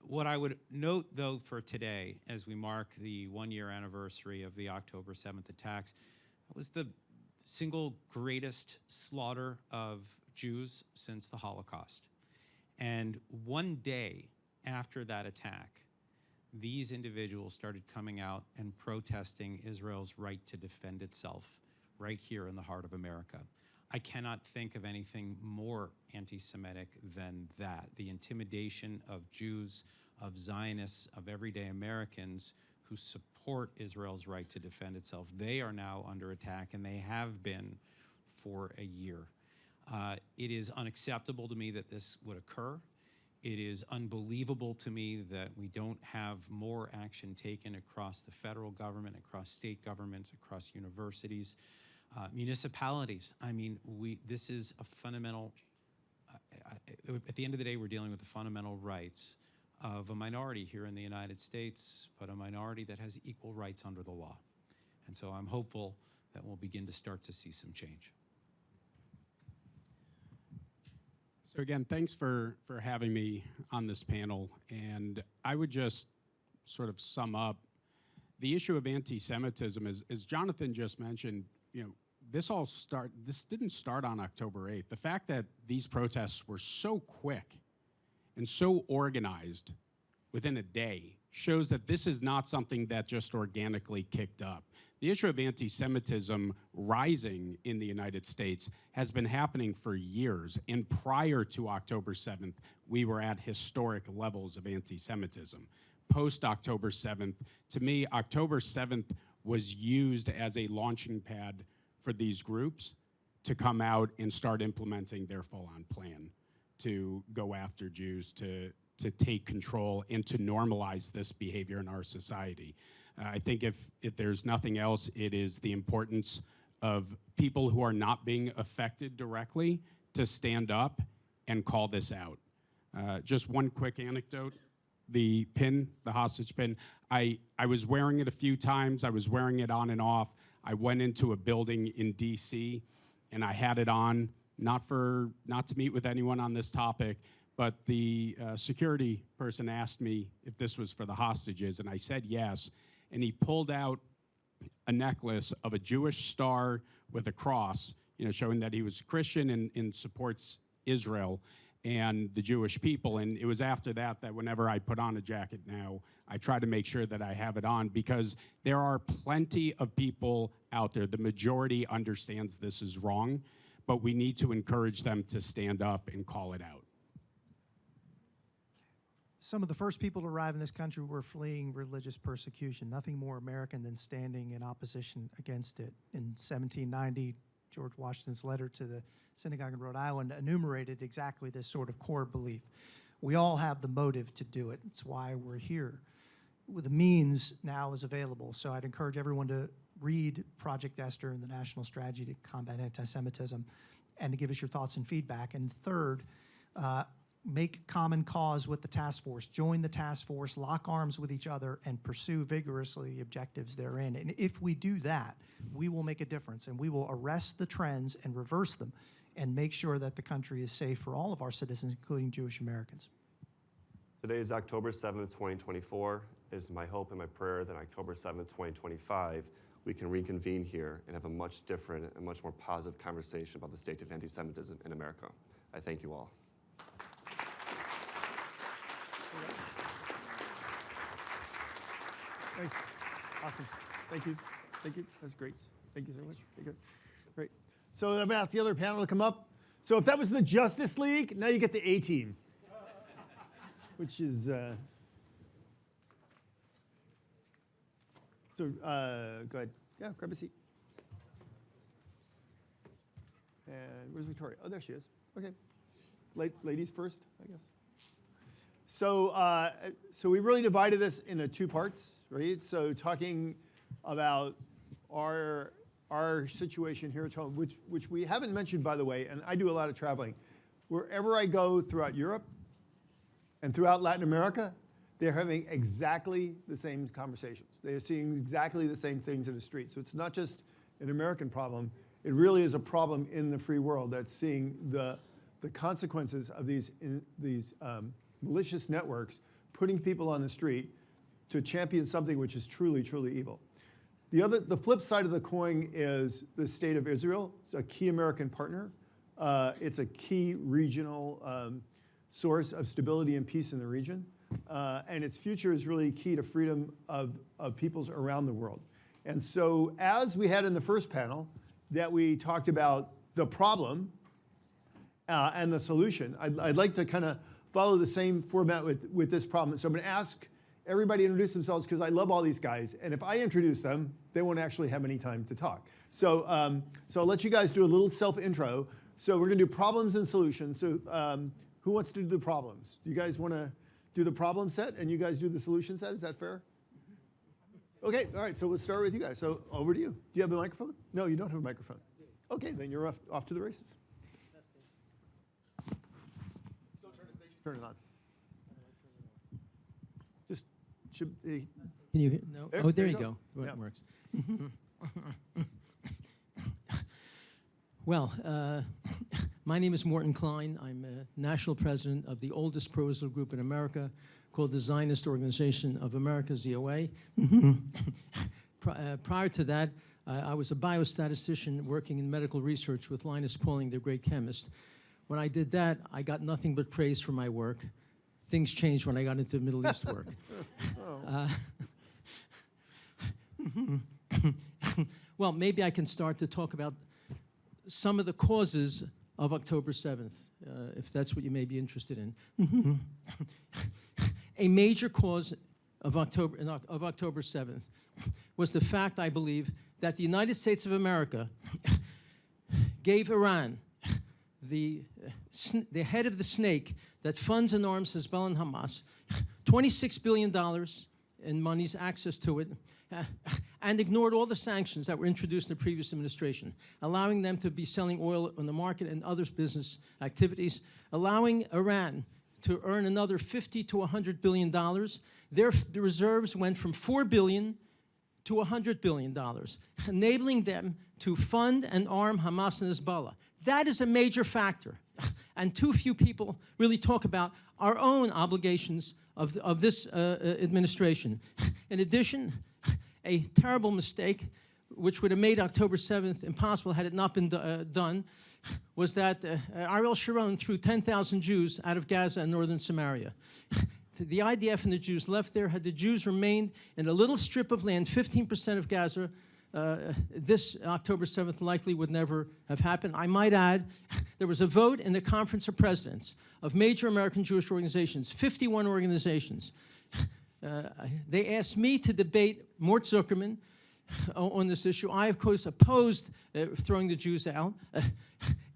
What I would note, though, for today, as we mark the one-year anniversary of the October 7th attacks, was the single greatest slaughter of Jews since the Holocaust. And one day after that attack, these individuals started coming out and protesting Israel's right to defend itself right here in the heart of America. I cannot think of anything more anti-Semitic than that. The intimidation of Jews, of Zionists, of everyday Americans who support Israel's right to defend itself. They are now under attack, and they have been for a year. It is unacceptable to me that this would occur. It is unbelievable to me that we don't have more action taken across the federal government, across state governments, across universities, municipalities. I mean, this is a fundamental, at the end of the day, we're dealing with the fundamental rights of a minority here in the United States, but a minority that has equal rights under the law. And so I'm hopeful that we'll begin to start to see some change. So again, thanks for having me on this panel. And I would just sort of sum up the issue of anti-Semitism. As Jonathan just mentioned, this didn't start on October 8th. The fact that these protests were so quick and so organized within a day shows that this is not something that just organically kicked up. The issue of anti-Semitism rising in the United States has been happening for years, and prior to October 7th, we were at historic levels of anti-Semitism. Post-October 7th, to me, October 7th was used as a launching pad for these groups to come out and start implementing their full-on plan to go after Jews, to take control, and to normalize this behavior in our society. I think if there's nothing else, it is the importance of people who are not being affected directly to stand up and call this out. Just one quick anecdote. The pin, the hostage pin, I was wearing it a few times. I was wearing it on and off. I went into a building in DC and I had it on, not to meet with anyone on this topic, but the security person asked me if this was for the hostages, and I said yes. And he pulled out a necklace of a Jewish star with a cross, showing that he was Christian and supports Israel and the Jewish people. And it was after that whenever I put on a jacket now, I try to make sure that I have it on, because there are plenty of people out there. The majority understands this is wrong, but we need to encourage them to stand up and call it out. Some of the first people to arrive in this country were fleeing religious persecution. Nothing more American than standing in opposition against it. In 1790, George Washington's letter to the synagogue in Rhode Island enumerated exactly this sort of core belief. We all have the motive to do it. It's why we're here. The means now is available. So I'd encourage everyone to read Project Esther and the National Strategy to Combat Anti-Semitism. and to give us your thoughts and feedback. And third, make common cause with the task force. Join the task force, lock arms with each other, and pursue vigorously the objectives therein. And if we do that, we will make a difference, and we will arrest the trends and reverse them and make sure that the country is safe for all of our citizens, including Jewish Americans. Today is October 7th, 2024. It is my hope and my prayer that on October 7th, 2025, we can reconvene here and have a much different and much more positive conversation about the state of anti-Semitism in America. I thank you all. Thanks. Awesome. Thank you. Thank you. That's great. Thank you so much. Very good. Great. So I'm going to ask the other panel to come up. So if that was the Justice League, now you get the A team, which is so go ahead. Yeah, grab a seat. And where's Victoria? Oh, there she is. Okay. Ladies first, I guess. So, so we really divided this into two parts, right? So talking about our situation here at home, which we haven't mentioned, by the way, and I do a lot of traveling. Wherever I go throughout Europe and throughout Latin America, they're having exactly the same conversations. They're seeing exactly the same things in the street. So it's not just an American problem. It really is a problem in the free world that's seeing the consequences of these malicious networks putting people on the street to champion something which is truly, truly evil. The flip side of the coin is the state of Israel. It's a key American partner. It's a key regional source of stability and peace in the region. And its future is really key to freedom of peoples around the world. And so as we had in the first panel, that we talked about the problem and the solution, I'd like to kind of follow the same format with this problem. So I'm going to ask everybody to introduce themselves because I love all these guys. And if I introduce them, they won't actually have any time to talk. So, so I'll let you guys do a little self-intro. So we're going to do problems and solutions. So who wants to do the problems? You guys want to do the problem set and you guys do the solution set? Is that fair? Okay, all right, so we'll start with you guys. So over to you. Do you have the microphone? No, you don't have a microphone. Okay, then you're off to the races. Still turn it on. Just should Can you hear? No. There, Oh, there there you you go. go. Yeah. It works. Well, my name is Morton Klein. I'm national president of the oldest pro-Israel group in America, called the Zionist Organization of America, ZOA. Prior to that, I was a biostatistician working in medical research with Linus Pauling, the great chemist. When I did that, I got nothing but praise for my work. Things changed when I got into Middle East work. Well, maybe I can start to talk about some of the causes of October 7th, if that's what you may be interested in. A major cause of October 7th was the fact, I believe, that the United States of America gave Iran, the head of the snake that funds and arms Hezbollah and Hamas, $26 billion in monies, access to it, and ignored all the sanctions that were introduced in the previous administration, allowing them to be selling oil on the market and other business activities, allowing Iran to earn another $50 to $100 billion. Their reserves went from $4 billion to $100 billion, enabling them to fund and arm Hamas and Hezbollah. That is a major factor. And too few people really talk about our own obligations of this administration. In addition, a terrible mistake, which would have made October 7th impossible had it not been done, was that Ariel Sharon threw 10,000 Jews out of Gaza and northern Samaria. The IDF and the Jews left there. Had the Jews remained in a little strip of land, 15% of Gaza, this October 7th likely would never have happened. I might add, there was a vote in the Conference of Presidents of major American Jewish organizations, 51 organizations. They asked me to debate Mort Zuckerman on this issue. I, of course, opposed throwing the Jews out.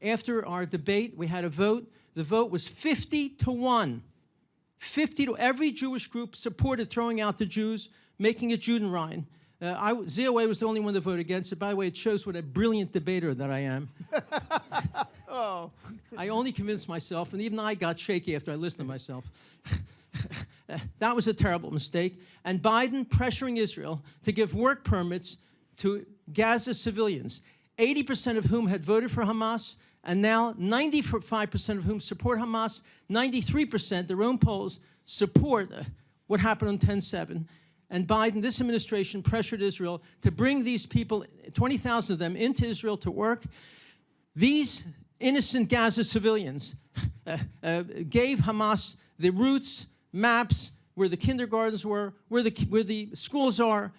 After our debate, we had a vote. The vote was 50-1. 50 to every Jewish group supported throwing out the Jews, making it Judenrein. ZOA was the only one to vote against it. By the way, it shows what a brilliant debater that I am. Oh. I only convinced myself, and even I got shaky after I listened to myself. That was a terrible mistake. And Biden pressuring Israel to give work permits to Gaza civilians, 80% of whom had voted for Hamas, and now 95% of whom support Hamas, 93%, their own polls, support what happened on 10/7. And Biden, this administration, pressured Israel to bring these people, 20,000 of them, into Israel to work. These innocent Gaza civilians gave Hamas the routes, maps, where the kindergartens were, where the schools are,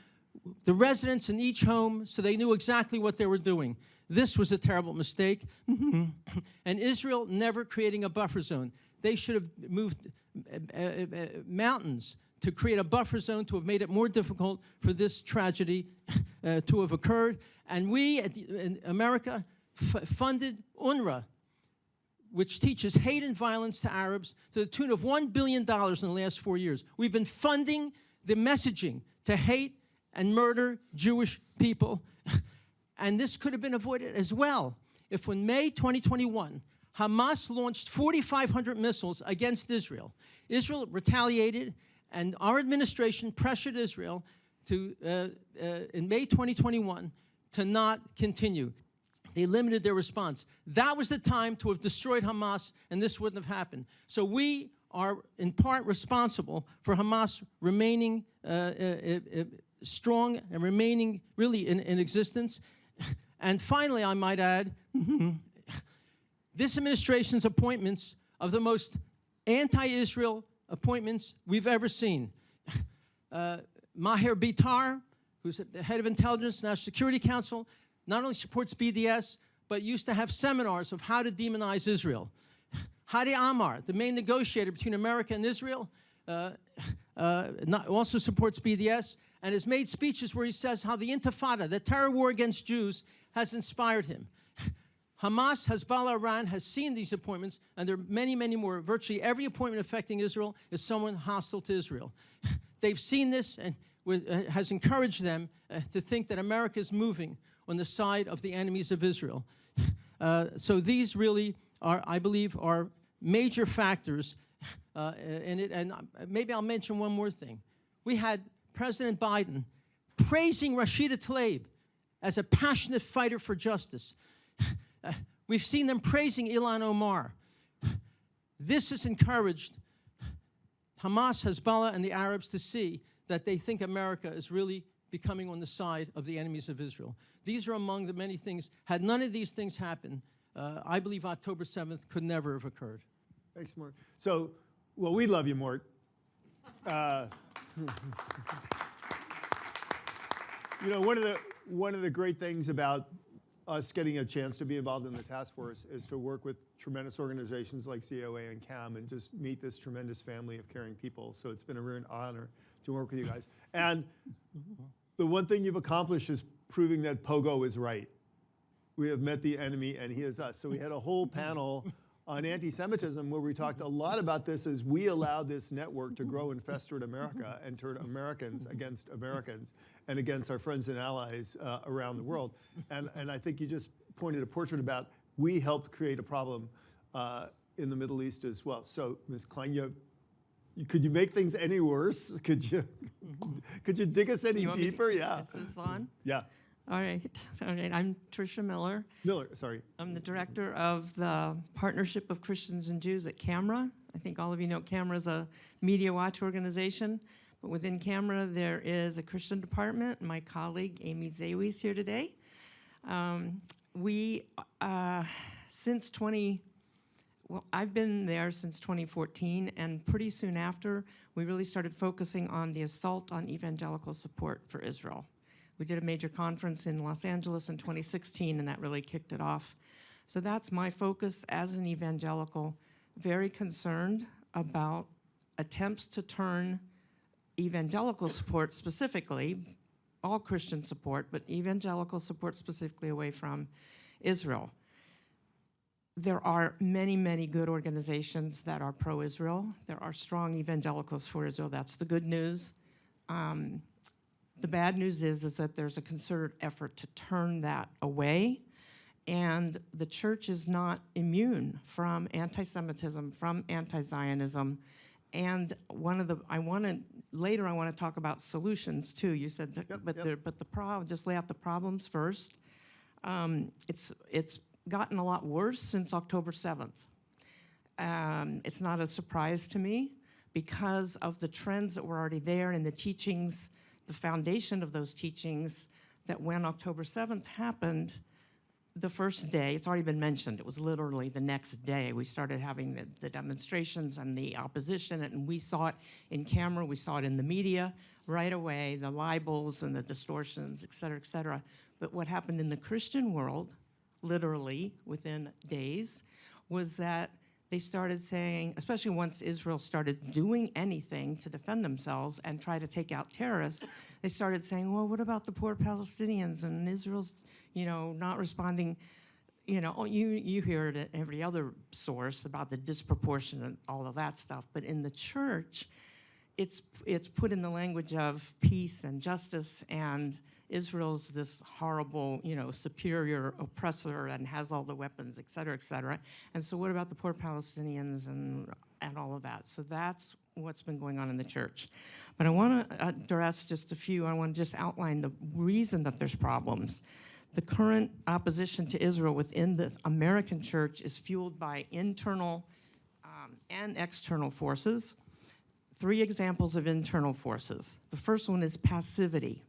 the residents in each home, so they knew exactly what they were doing. This was a terrible mistake. And Israel never creating a buffer zone. They should have moved mountains to create a buffer zone, to have made it more difficult for this tragedy to have occurred. And we in America funded UNRWA, which teaches hate and violence to Arabs, to the tune of $1 billion in the last 4 years. We've been funding the messaging to hate and murder Jewish people. And this could have been avoided as well if in May 2021, Hamas launched 4,500 missiles against Israel. Israel retaliated, and our administration pressured Israel to, in May 2021, to not continue. They limited their response. That was the time to have destroyed Hamas, and this wouldn't have happened. So we are in part responsible for Hamas remaining strong and remaining really in existence. And finally, I might add, this administration's appointments of the most anti-Israel appointments we've ever seen. Maher Bitar, who's the head of intelligence, National Security Council, not only supports BDS, but used to have seminars of how to demonize Israel. Hadi Amar, the main negotiator between America and Israel, also supports BDS, and has made speeches where he says how the Intifada, the terror war against Jews, has inspired him. Hamas, Hezbollah, Iran has seen these appointments, and there are many, many more. Virtually every appointment affecting Israel is someone hostile to Israel. They've seen this and has encouraged them to think that America is moving on the side of the enemies of Israel. So these really are, I believe, are major factors in it. And maybe I'll mention one more thing. We had President Biden praising Rashida Tlaib as a passionate fighter for justice. We've seen them praising Ilhan Omar. This has encouraged Hamas, Hezbollah, and the Arabs to see that they think America is really becoming on the side of the enemies of Israel. These are among the many things. Had none of these things happened, I believe October 7th could never have occurred. Thanks, Mort. So, well, we love you, Mort. You know, one of the great things about us getting a chance to be involved in the task force is to work with tremendous organizations like COA and CAM and just meet this tremendous family of caring people. So it's been a real honor to work with you guys. And the one thing you've accomplished is proving that Pogo is right. We have met the enemy and he is us. So we had a whole panel on anti-Semitism where we talked a lot about this as we allowed this network to grow and fester in America and turn Americans against Americans and against our friends and allies around the world. And I think you just pointed a portrait about we helped create a problem in the Middle East as well. So, Ms. Klein, could you make things any worse? Could you dig us any deeper? Yeah. Is this on? Yeah. All right. I'm Tricia Miller. Sorry. I'm the director of the Partnership of Christians and Jews at CAMRA. I think all of you know CAMRA is a media watch organization. But within CAMRA, there is a Christian department. My colleague, Amy Zawi, is here today. I've been there since 2014, and pretty soon after, we really started focusing on the assault on evangelical support for Israel. We did a major conference in Los Angeles in 2016, and that really kicked it off. So that's my focus as an evangelical, very concerned about attempts to turn evangelical support specifically, all Christian support, but evangelical support specifically away from Israel. There are many, many good organizations that are pro-Israel. There are strong evangelicals for Israel. That's the good news. The bad news is that there's a concerted effort to turn that away And the church is not immune from anti-Semitism, from anti-Zionism. And later I want to talk about solutions too. You said, but the problem, just lay out the problems first. It's gotten a lot worse since October 7th. It's not a surprise to me because of the trends that were already there and the teachings, the foundation of those teachings, that when October 7th happened, the first day, it's already been mentioned, it was literally the next day we started having the demonstrations and the opposition, and we saw it in camera, we saw it in the media right away, the libels and the distortions, et cetera, et cetera. But what happened in the Christian world, literally within days, was that they started saying, especially once Israel started doing anything to defend themselves and try to take out terrorists, they started saying, well, what about the poor Palestinians, and Israel's, not responding. You hear it at every other source about the disproportion and all of that stuff, but in the church, it's put in the language of peace and justice, and Israel's this horrible, superior oppressor and has all the weapons, et cetera, et cetera. And so what about the poor Palestinians and all of that? So that's what's been going on in the church. But I want to address just a few. I want to just outline the reason that there's problems. The current opposition to Israel within the American church is fueled by internal and external forces. 3 examples of internal forces. The first one is passivity.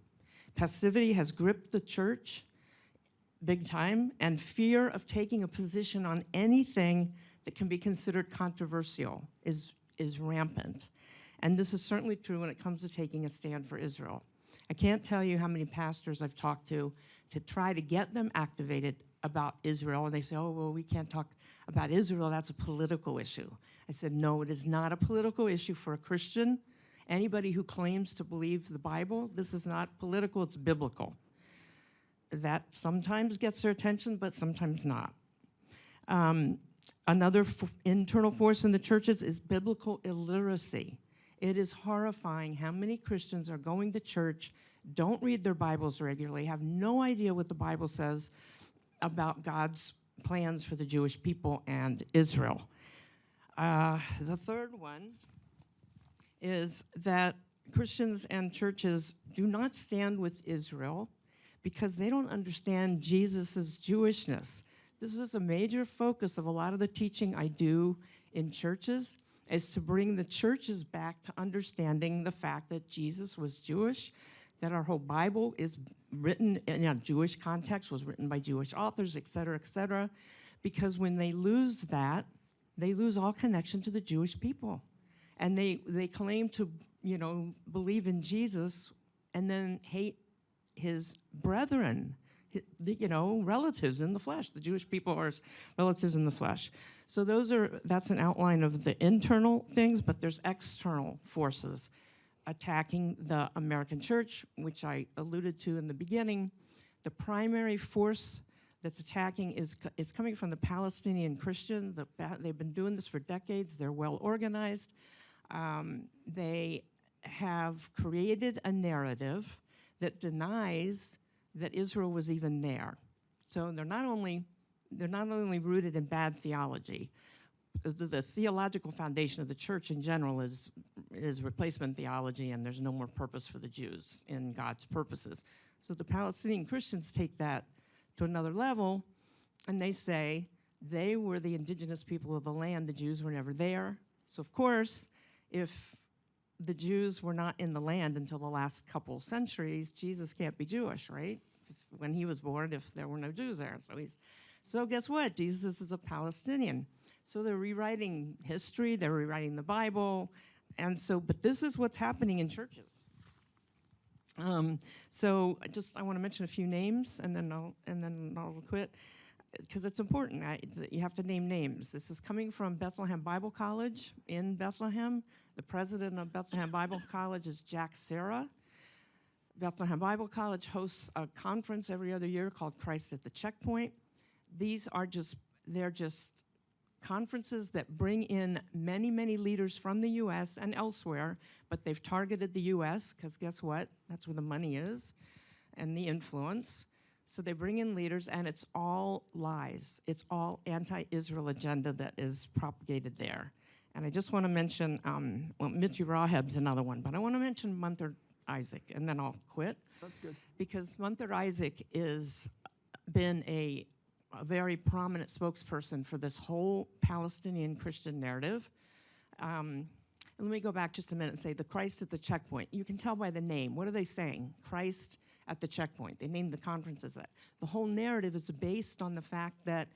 Passivity has gripped the church big time, and fear of taking a position on anything that can be considered controversial is rampant. And this is certainly true when it comes to taking a stand for Israel. I can't tell you how many pastors I've talked to try to get them activated about Israel, and they say, oh, well, we can't talk about Israel, that's a political issue. I said, no, it is not a political issue for a Christian. Anybody who claims to believe the Bible, this is not political, it's biblical. That sometimes gets their attention, but sometimes not. Another internal force in the churches is biblical illiteracy. It is horrifying how many Christians are going to church, don't read their Bibles regularly, have no idea what the Bible says about God's plans for the Jewish people and Israel. The third one is that Christians and churches do not stand with Israel because they don't understand Jesus' Jewishness. This is a major focus of a lot of the teaching I do in churches, is to bring the churches back to understanding the fact that Jesus was Jewish, that our whole Bible is written in a Jewish context, was written by Jewish authors, et cetera, because when they lose that, they lose all connection to the Jewish people. And they claim to, believe in Jesus and then hate his brethren, relatives in the flesh. The Jewish people are relatives in the flesh. So that's an outline of the internal things, but there's external forces attacking the American church, which I alluded to in the beginning. The primary force that's attacking it's coming from the Palestinian Christian. They've been doing this for decades. They're well organized. They have created a narrative that denies that Israel was even there. So they're not only rooted in bad theology. The theological foundation of the church in general is replacement theology, and there's no more purpose for the Jews in God's purposes. So the Palestinian Christians take that to another level, and they say they were the indigenous people of the land. The Jews were never there. So of course, if the Jews were not in the land until the last couple centuries, Jesus can't be Jewish, right? When he was born, if there were no Jews there. So guess what? Jesus is a Palestinian. So they're rewriting history, they're rewriting the Bible, but this is what's happening in churches. So I want to mention a few names, and then I'll quit, because it's important. You have to name names. This is coming from Bethlehem Bible College in Bethlehem. The president of Bethlehem Bible College is Jack Serra. Bethlehem Bible College hosts a conference every other year called Christ at the Checkpoint. They're just conferences that bring in many, many leaders from the U.S. and elsewhere, but they've targeted the U.S. because guess what? That's where the money is and the influence. So they bring in leaders, and it's all lies. It's all anti-Israel agenda that is propagated there. And I just want to mention, well, Mitzi Raheb's another one, but I want to mention Munther Isaac, and then I'll quit. That's good. Because Munther Isaac is been a very prominent spokesperson for this whole Palestinian Christian narrative. And let me go back just a minute and say the Christ at the checkpoint. You can tell by the name. What are they saying? Christ at the checkpoint. They named the conference as that. The whole narrative is based on the fact that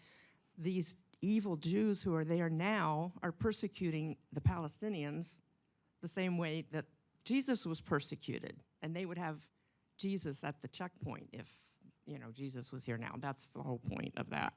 these evil Jews who are there now are persecuting the Palestinians the same way that Jesus was persecuted. And they would have Jesus at the checkpoint if, Jesus was here now. That's the whole point of that.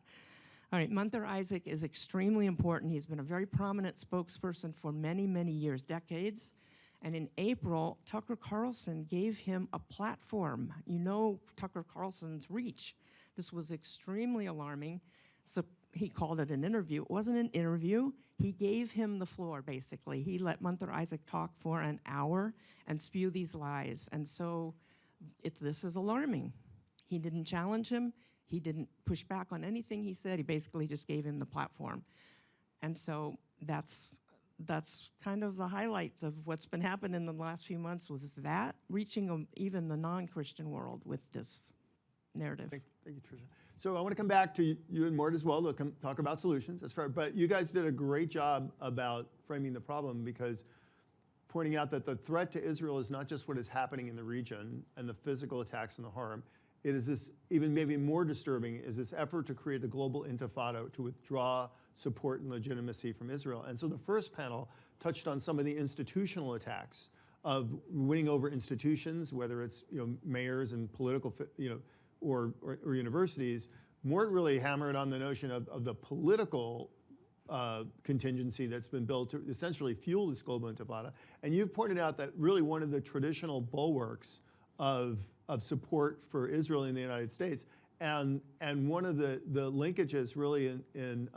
All right, Munther Isaac is extremely important. He's been a very prominent spokesperson for many, many years, decades. And in April, Tucker Carlson gave him a platform. You know Tucker Carlson's reach. This was extremely alarming. So he called it an interview. It wasn't an interview. He gave him the floor, basically. He let Munther Isaac talk for an hour and spew these lies. And so this is alarming. He didn't challenge him. He didn't push back on anything he said. He basically just gave him the platform. And so that's kind of the highlights of what's been happening in the last few months, was that reaching even the non-Christian world with this narrative. Thank you, Tricia. So I want to come back to you and Mort as well to talk about solutions. But you guys did a great job about framing the problem, because pointing out that the threat to Israel is not just what is happening in the region and the physical attacks and the harm. It is this, even maybe more disturbing, is this effort to create a global intifada to withdraw support and legitimacy from Israel. And so the first panel touched on some of the institutional attacks of winning over institutions, whether it's mayors and political, or universities. Mort really hammered on the notion of the political contingency that's been built to essentially fuel this global intifada. And you've pointed out that really one of the traditional bulwarks of support for Israel in the United States, and one of the linkages really in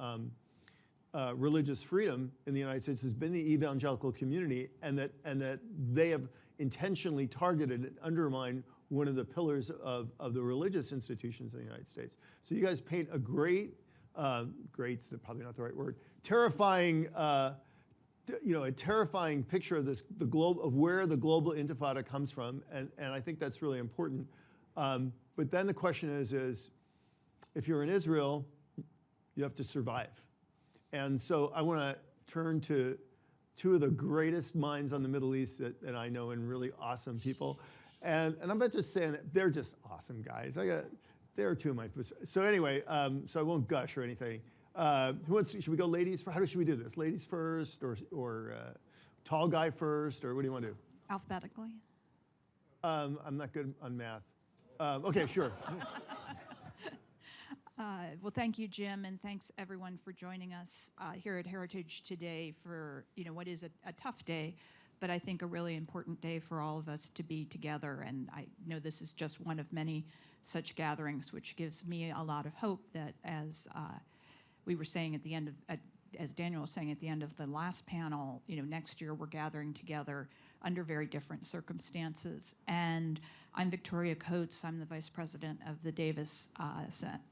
religious freedom in the United States has been the evangelical community, and that they have intentionally targeted and undermined one of the pillars of the religious institutions in the United States. So you guys paint a great's probably not the right word, terrifying, a terrifying picture of of where the global intifada comes from, and I think that's really important. But then the question is, if you're in Israel, you have to survive. And so I want to turn to two of the greatest minds on the Middle East that I know, and really awesome people. And I'm not just saying that, they're just awesome guys. They're two of my, so anyway, so I won't gush or anything. Should we go ladies first? How should we do this? Ladies first, or tall guy first, or what do you want to do? Alphabetically? I'm not good on math. Okay, sure. Well, thank you, Jim, and thanks everyone for joining us here at Heritage today for what is a tough day, but I think a really important day for all of us to be together. And I know this is just one of many such gatherings, which gives me a lot of hope that, as we were saying at the end of, as Daniel was saying at the end of the last panel, next year we're gathering together under very different circumstances. And I'm Victoria Coates. I'm the vice president of the Davis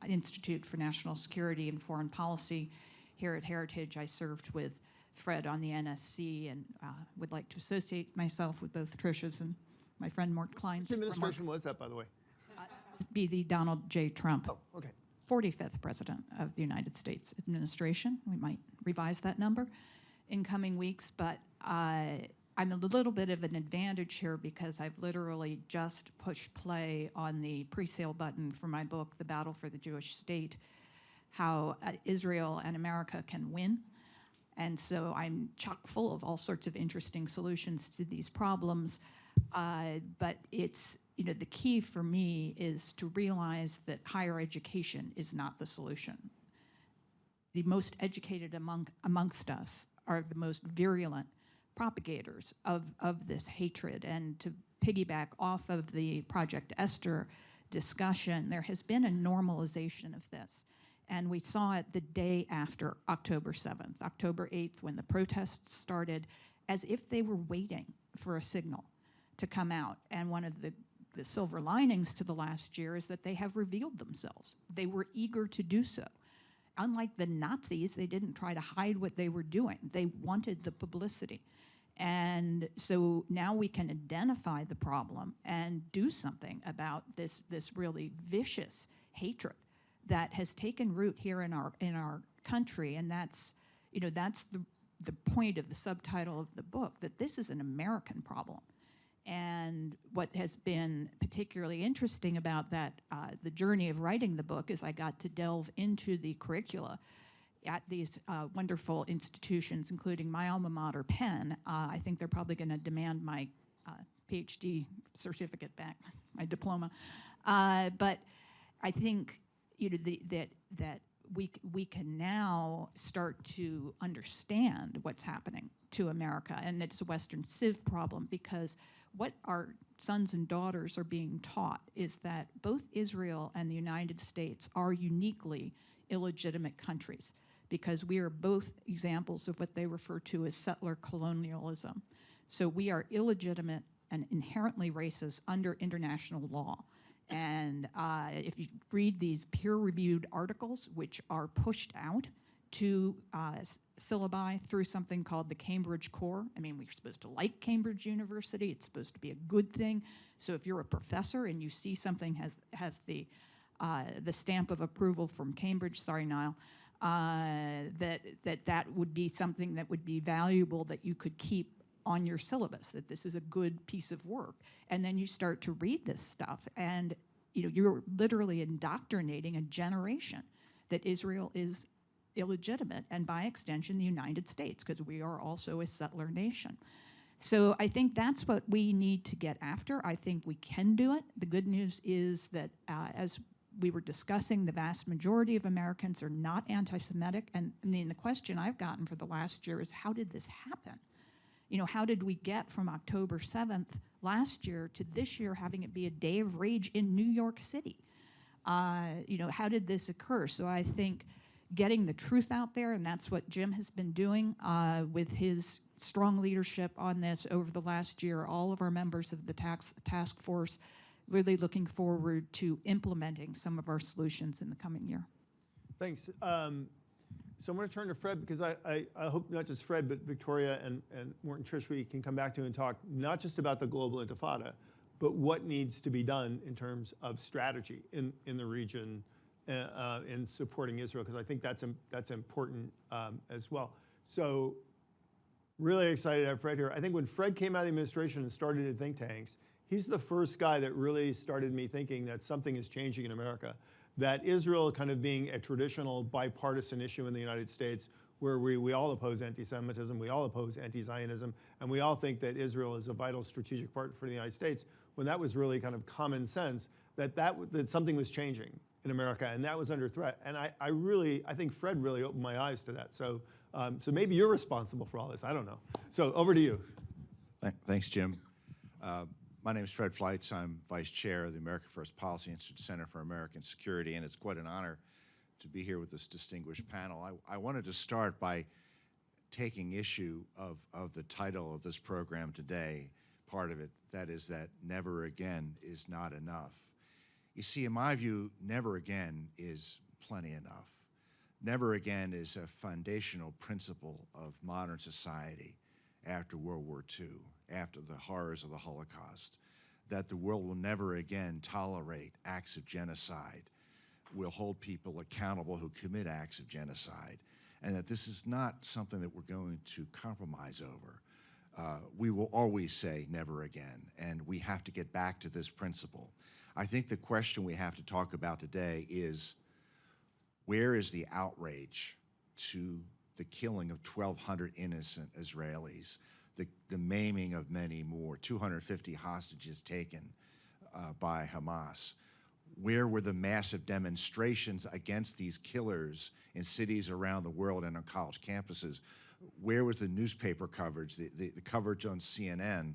Institute for National Security and Foreign Policy here at Heritage. I served with Fred on the NSC, and would like to associate myself with both Tricia's and my friend Mort Klein's Which administration remarks. was that, by the way? Be the Donald J. Trump. Oh, okay. 45th President of the United States administration. We might revise that number in coming weeks, but I'm a little bit of an advantage here because I've literally just pushed play on the pre-sale button for my book, The Battle for the Jewish State, How Israel and America Can Win. And so I'm chock full of all sorts of interesting solutions to these problems. But it's, the key for me is to realize that higher education is not the solution. The most educated amongst us are the most virulent propagators of this hatred. And to piggyback off of the Project Esther discussion, there has been a normalization of this. And we saw it the day after October 7th, October 8th, when the protests started, as if they were waiting for a signal to come out. And one of the the silver linings to the last year is that they have revealed themselves. They were eager to do so. Unlike the Nazis, they didn't try to hide what they were doing. They wanted the publicity. And so now we can identify the problem and do something about this really vicious hatred that has taken root here in our country. And that's the point of the subtitle of the book, that this is an American problem. And what has been particularly interesting about that, the journey of writing the book, is I got to delve into the curricula at these wonderful institutions, including my alma mater, Penn. I think they're probably going to demand my PhD certificate back, my diploma. But I think that we can now start to understand what's happening to America, and it's a Western Civ problem, because what our sons and daughters are being taught is that both Israel and the United States are uniquely illegitimate countries, because we are both examples of what they refer to as settler colonialism. So we are illegitimate and inherently racist under international law. And if you read these peer-reviewed articles, which are pushed out to syllabi through something called the Cambridge Core. I mean, we're supposed to like Cambridge University. It's supposed to be a good thing. So if you're a professor and you see something has the stamp of approval from Cambridge, sorry, Niall, that would be something that would be valuable, that you could keep on your syllabus, that this is a good piece of work. And then you start to read this stuff, and you're literally indoctrinating a generation that Israel is illegitimate, and by extension the United States, because we are also a settler nation. So I think that's what we need to get after. I think we can do it. The good news is that as we were discussing, the vast majority of Americans are not anti-Semitic. And I mean, the question I've gotten for the last year is, how did this happen? How did we get from October 7th last year to this year having it be a day of rage in New York City? How did this occur? So I think getting the truth out there, and that's what Jim has been doing with his strong leadership on this over the last year. All of our members of the task force really looking forward to implementing some of our solutions in the coming year. Thanks. So I'm going to turn to Fred, because I hope not just Fred, but Victoria and Morton Trish, we can come back to and talk not just about the global intifada, but what needs to be done in terms of strategy in the region in supporting Israel, because I think that's important as well. So really excited to have Fred here. I think when Fred came out of the administration and started in think tanks, he's the first guy that really started me thinking that something is changing in America. That Israel kind of being a traditional bipartisan issue in the United States, where we all oppose anti-Semitism, we all oppose anti-Zionism, and we all think that Israel is a vital strategic partner for the United States, when that was really kind of common sense, that something was changing in America, and that was under threat. And I think Fred really opened my eyes to that. So maybe you're responsible for all this, I don't know. So over to you. Thanks, Jim. My name is Fred Fleitz. I'm Vice Chair of the America First Policy Institute Center for American Security, and it's quite an honor to be here with this distinguished panel. I wanted to start by taking issue of the title of this program today, part of it, that is that never again is not enough. You see, in my view, never again is plenty enough. Never again is a foundational principle of modern society after World War II, after the horrors of the Holocaust, that the world will never again tolerate acts of genocide, will hold people accountable who commit acts of genocide, and that this is not something that we're going to compromise over. We will always say never again, and we have to get back to this principle. I think the question we have to talk about today is, where is the outrage to the killing of 1,200 innocent Israelis, the maiming of many more, 250 hostages taken by Hamas? Where were the massive demonstrations against these killers in cities around the world and on college campuses? Where was the newspaper coverage, the coverage on CNN?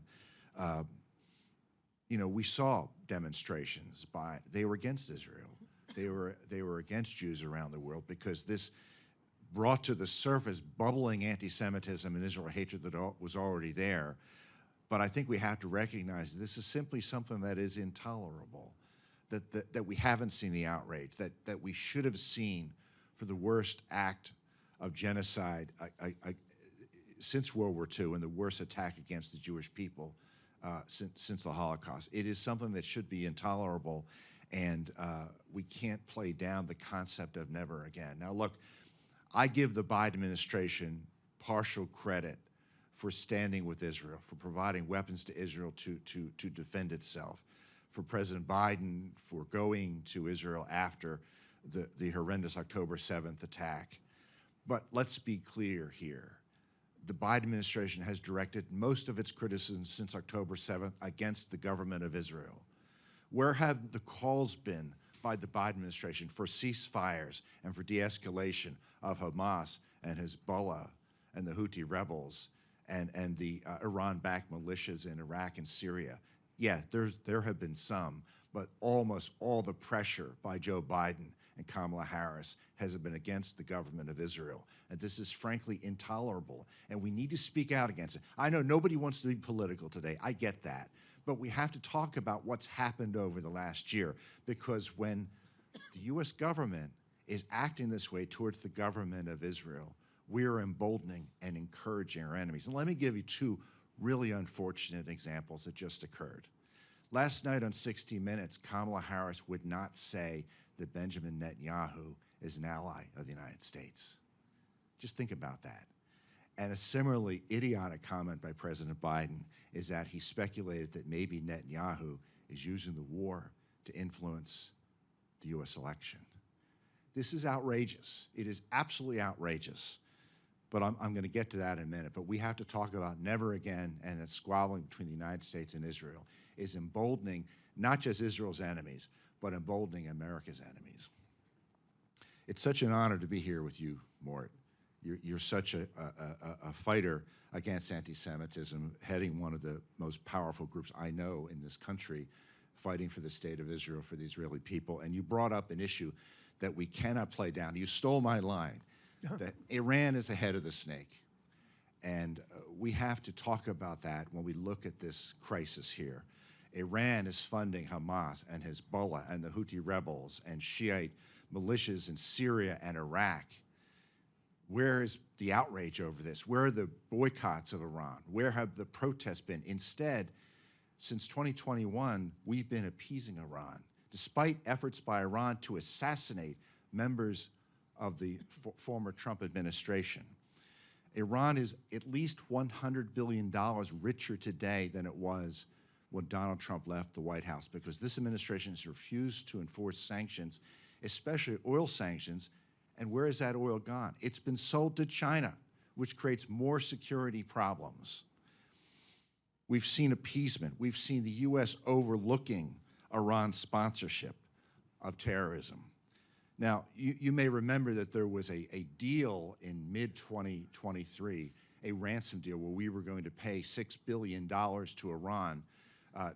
We saw demonstrations they were against Israel. They were against Jews around the world, because this brought to the surface bubbling anti-Semitism and Israel hatred that was already there. But I think we have to recognize this is simply something that is intolerable, that we haven't seen the outrage, that we should have seen for the worst act of genocide since World War II and the worst attack against the Jewish people since the Holocaust. It is something that should be intolerable, and we can't play down the concept of never again. Now, look, I give the Biden administration partial credit for standing with Israel, for providing weapons to Israel to defend itself, for President Biden for going to Israel after the horrendous October 7th attack. But let's be clear here. The Biden administration has directed most of its criticism since October 7th against the government of Israel. Where have the calls been by the Biden administration for ceasefires and for de-escalation of Hamas and Hezbollah and the Houthi rebels and the Iran-backed militias in Iraq and Syria? Yeah, there have been some, but almost all the pressure by Joe Biden and Kamala Harris has been against the government of Israel. And this is frankly intolerable, and we need to speak out against it. I know nobody wants to be political today, I get that, but we have to talk about what's happened over the last year, because when the U.S. government is acting this way towards the government of Israel, we are emboldening and encouraging our enemies. And let me give you two really unfortunate examples that just occurred. Last night on 60 Minutes, Kamala Harris would not say that Benjamin Netanyahu is an ally of the United States. Just think about that. And a similarly idiotic comment by President Biden is that he speculated that maybe Netanyahu is using the war to influence the U.S. election. This is outrageous. It is absolutely outrageous. But I'm going to get to that in a minute. But we have to talk about never again, and that squabbling between the United States and Israel is emboldening not just Israel's enemies, but emboldening America's enemies. It's such an honor to be here with you, Mort. You're such a fighter against anti-Semitism, heading one of the most powerful groups I know in this country, fighting for the state of Israel, for the Israeli people. And you brought up an issue that we cannot play down. You stole my line, that Iran is the head of the snake. And we have to talk about that when we look at this crisis here. Iran is funding Hamas and Hezbollah and the Houthi rebels and Shiite militias in Syria and Iraq. Where is the outrage over this? Where are the boycotts of Iran? Where have the protests been? Instead, since 2021, we've been appeasing Iran, despite efforts by Iran to assassinate members of the former Trump administration. Iran is at least $100 billion richer today than it was when Donald Trump left the White House, because this administration has refused to enforce sanctions, especially oil sanctions. And where has that oil gone? It's been sold to China, which creates more security problems. We've seen appeasement. We've seen the U.S. overlooking Iran's sponsorship of terrorism. Now, you may remember that there was a deal in mid-2023, a ransom deal where we were going to pay $6 billion to Iran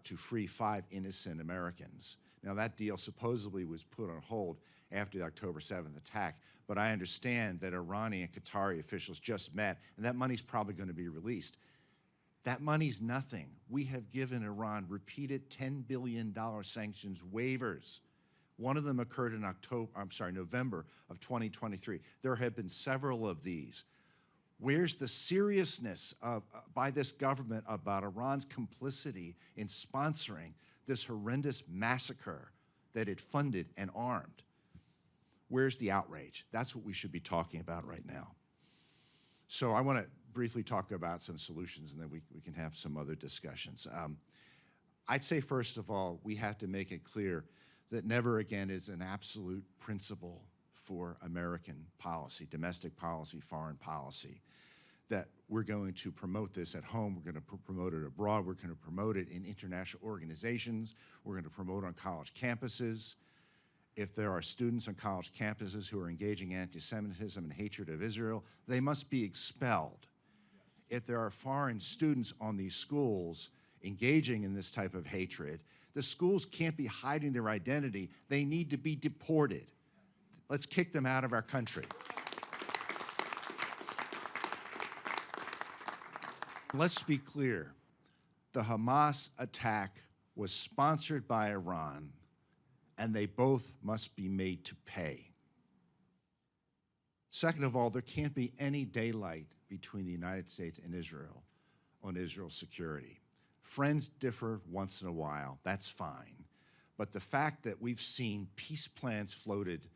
to free 5 innocent Americans. Now, that deal supposedly was put on hold after the October 7th attack, but I understand that Iranian and Qatari officials just met, and that money's probably going to be released. That money's nothing. We have given Iran repeated $10 billion sanctions waivers. One of them occurred in November of 2023. There have been several of these. Where's the seriousness by this government about Iran's complicity in sponsoring this horrendous massacre that it funded and armed? Where's the outrage? That's what we should be talking about right now. So I want to briefly talk about some solutions, and then we can have some other discussions. I'd say, first of all, we have to make it clear that never again is an absolute principle for American policy, domestic policy, foreign policy, that we're going to promote this at home, we're going to promote it abroad, we're going to promote it in international organizations, we're going to promote it on college campuses. If there are students on college campuses who are engaging in anti-Semitism and hatred of Israel, they must be expelled. If there are foreign students on these schools engaging in this type of hatred, the schools can't be hiding their identity. They need to be deported. Let's kick them out of our country. Let's be clear. The Hamas attack was sponsored by Iran, and they both must be made to pay. Second of all, there can't be any daylight between the United States and Israel on Israel's security. Friends differ once in a while, that's fine. But the fact that we've seen peace plans floated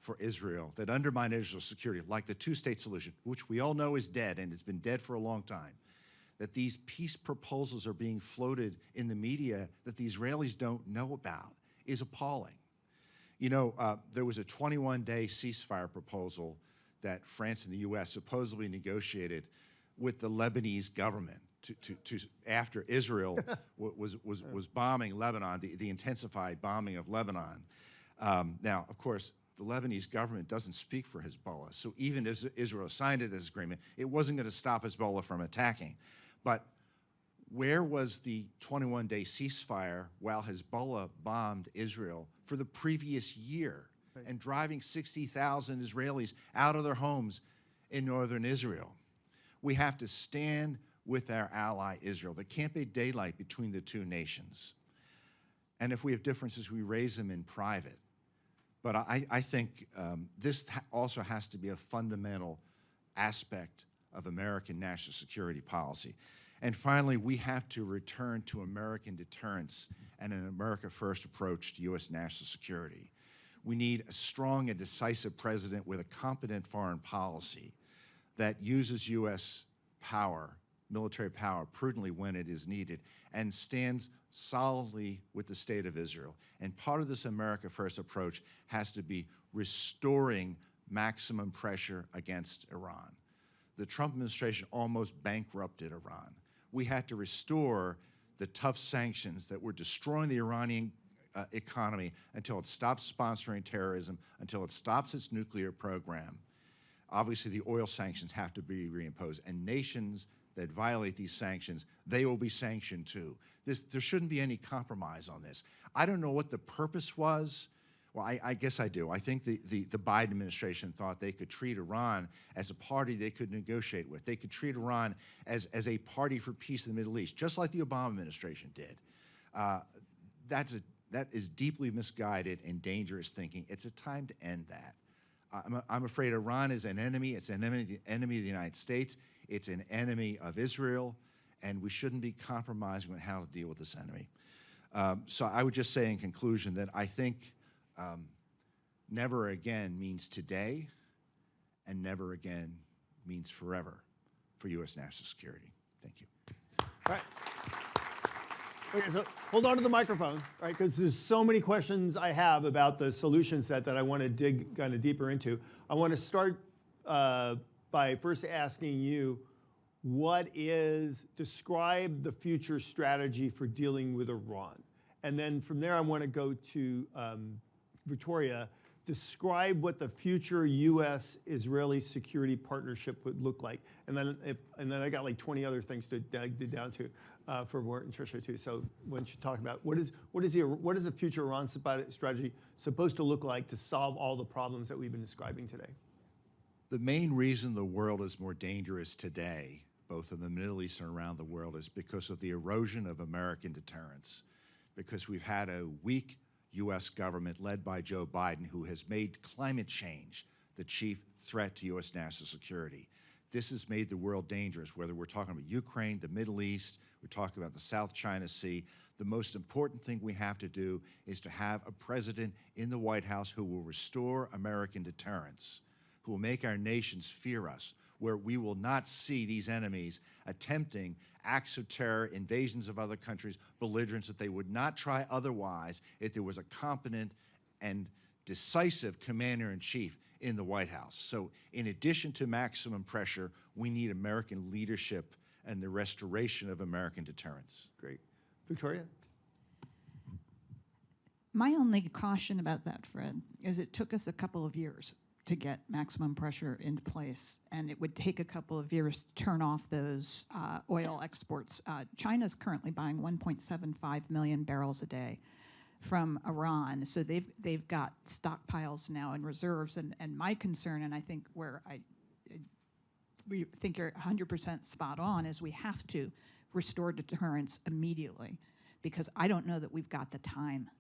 for Israel that undermine Israel's security, like the two-state solution, which we all know is dead, and it's been dead for a long time, that these peace proposals are being floated in the media that the Israelis don't know about, is appalling. You know, there was a 21-day ceasefire proposal that France and the U.S. supposedly negotiated with the Lebanese government to after Israel was bombing Lebanon, the intensified bombing of Lebanon. Now, of course, the Lebanese government doesn't speak for Hezbollah, so even if Israel signed this agreement, it wasn't going to stop Hezbollah from attacking. But where was the 21-day ceasefire while Hezbollah bombed Israel for the previous year and driving 60,000 Israelis out of their homes in northern Israel? We have to stand with our ally Israel. There can't be daylight between the two nations. And if we have differences, we raise them in private. But I think this also has to be a fundamental aspect of American national security policy. And finally, we have to return to American deterrence and an America-first approach to U.S. national security. We need a strong and decisive president with a competent foreign policy that uses U.S. power, military power, prudently when it is needed, and stands solidly with the state of Israel. And part of this America First approach has to be restoring maximum pressure against Iran. The Trump administration almost bankrupted Iran. We had to restore the tough sanctions that were destroying the Iranian economy until it stops sponsoring terrorism, until it stops its nuclear program. Obviously, the oil sanctions have to be reimposed, and nations that violate these sanctions, they will be sanctioned too. There shouldn't be any compromise on this. I don't know what the purpose was. Well, I guess I do. I think the Biden administration thought they could treat Iran as a party they could negotiate with. They could treat Iran as a party for peace in the Middle East, just like the Obama administration did. That is deeply misguided and dangerous thinking. It's a time to end that. I'm afraid Iran is an enemy. It's an enemy of the United States. It's an enemy of Israel, and we shouldn't be compromising on how to deal with this enemy. So I would just say in conclusion that I think never again means today, and never again means forever for U.S. national security. Thank you. All right. Okay, so hold on to the microphone, right? Because there's so many questions I have about the solution set that I want to dig kind of deeper into. I want to start by first asking you, describe the future strategy for dealing with Iran? And then from there, I want to go to Victoria. Describe what the future U.S.-Israeli security partnership would look like. And then I got like 20 other things to dig down to for Mort and Tricia too. So why don't you talk about what is the future Iran strategy supposed to look like to solve all the problems that we've been describing today? The main reason the world is more dangerous today, both in the Middle East and around the world, is because of the erosion of American deterrence, because we've had a weak U.S. government led by Joe Biden, who has made climate change the chief threat to U.S. national security. This has made the world dangerous, whether we're talking about Ukraine, the Middle East, we're talking about the South China Sea. The most important thing we have to do is to have a president in the White House who will restore American deterrence, who will make our nations fear us, where we will not see these enemies attempting acts of terror, invasions of other countries, belligerents that they would not try otherwise if there was a competent and decisive commander-in-chief in the White House. So in addition to maximum pressure, we need American leadership and the restoration of American deterrence. Great. Victoria? My only caution about that, Fred, is it took us a couple of years to get maximum pressure into place, and it would take a couple of years to turn off those oil exports. China's currently buying 1.75 million barrels a day from Iran, so they've got stockpiles now and reserves. And my concern, and I think where we think you're 100% spot on, is we have to restore deterrence immediately, because I don't know that we've got the time.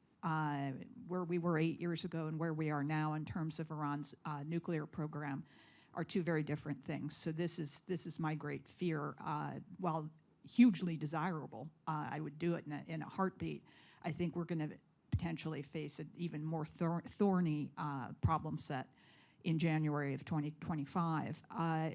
Where we were 8 years ago and where we are now in terms of Iran's nuclear program are two very different things. So this is my great fear. While hugely desirable, I would do it in a heartbeat. I think we're going to potentially face an even more thorny problem set in January of 2025.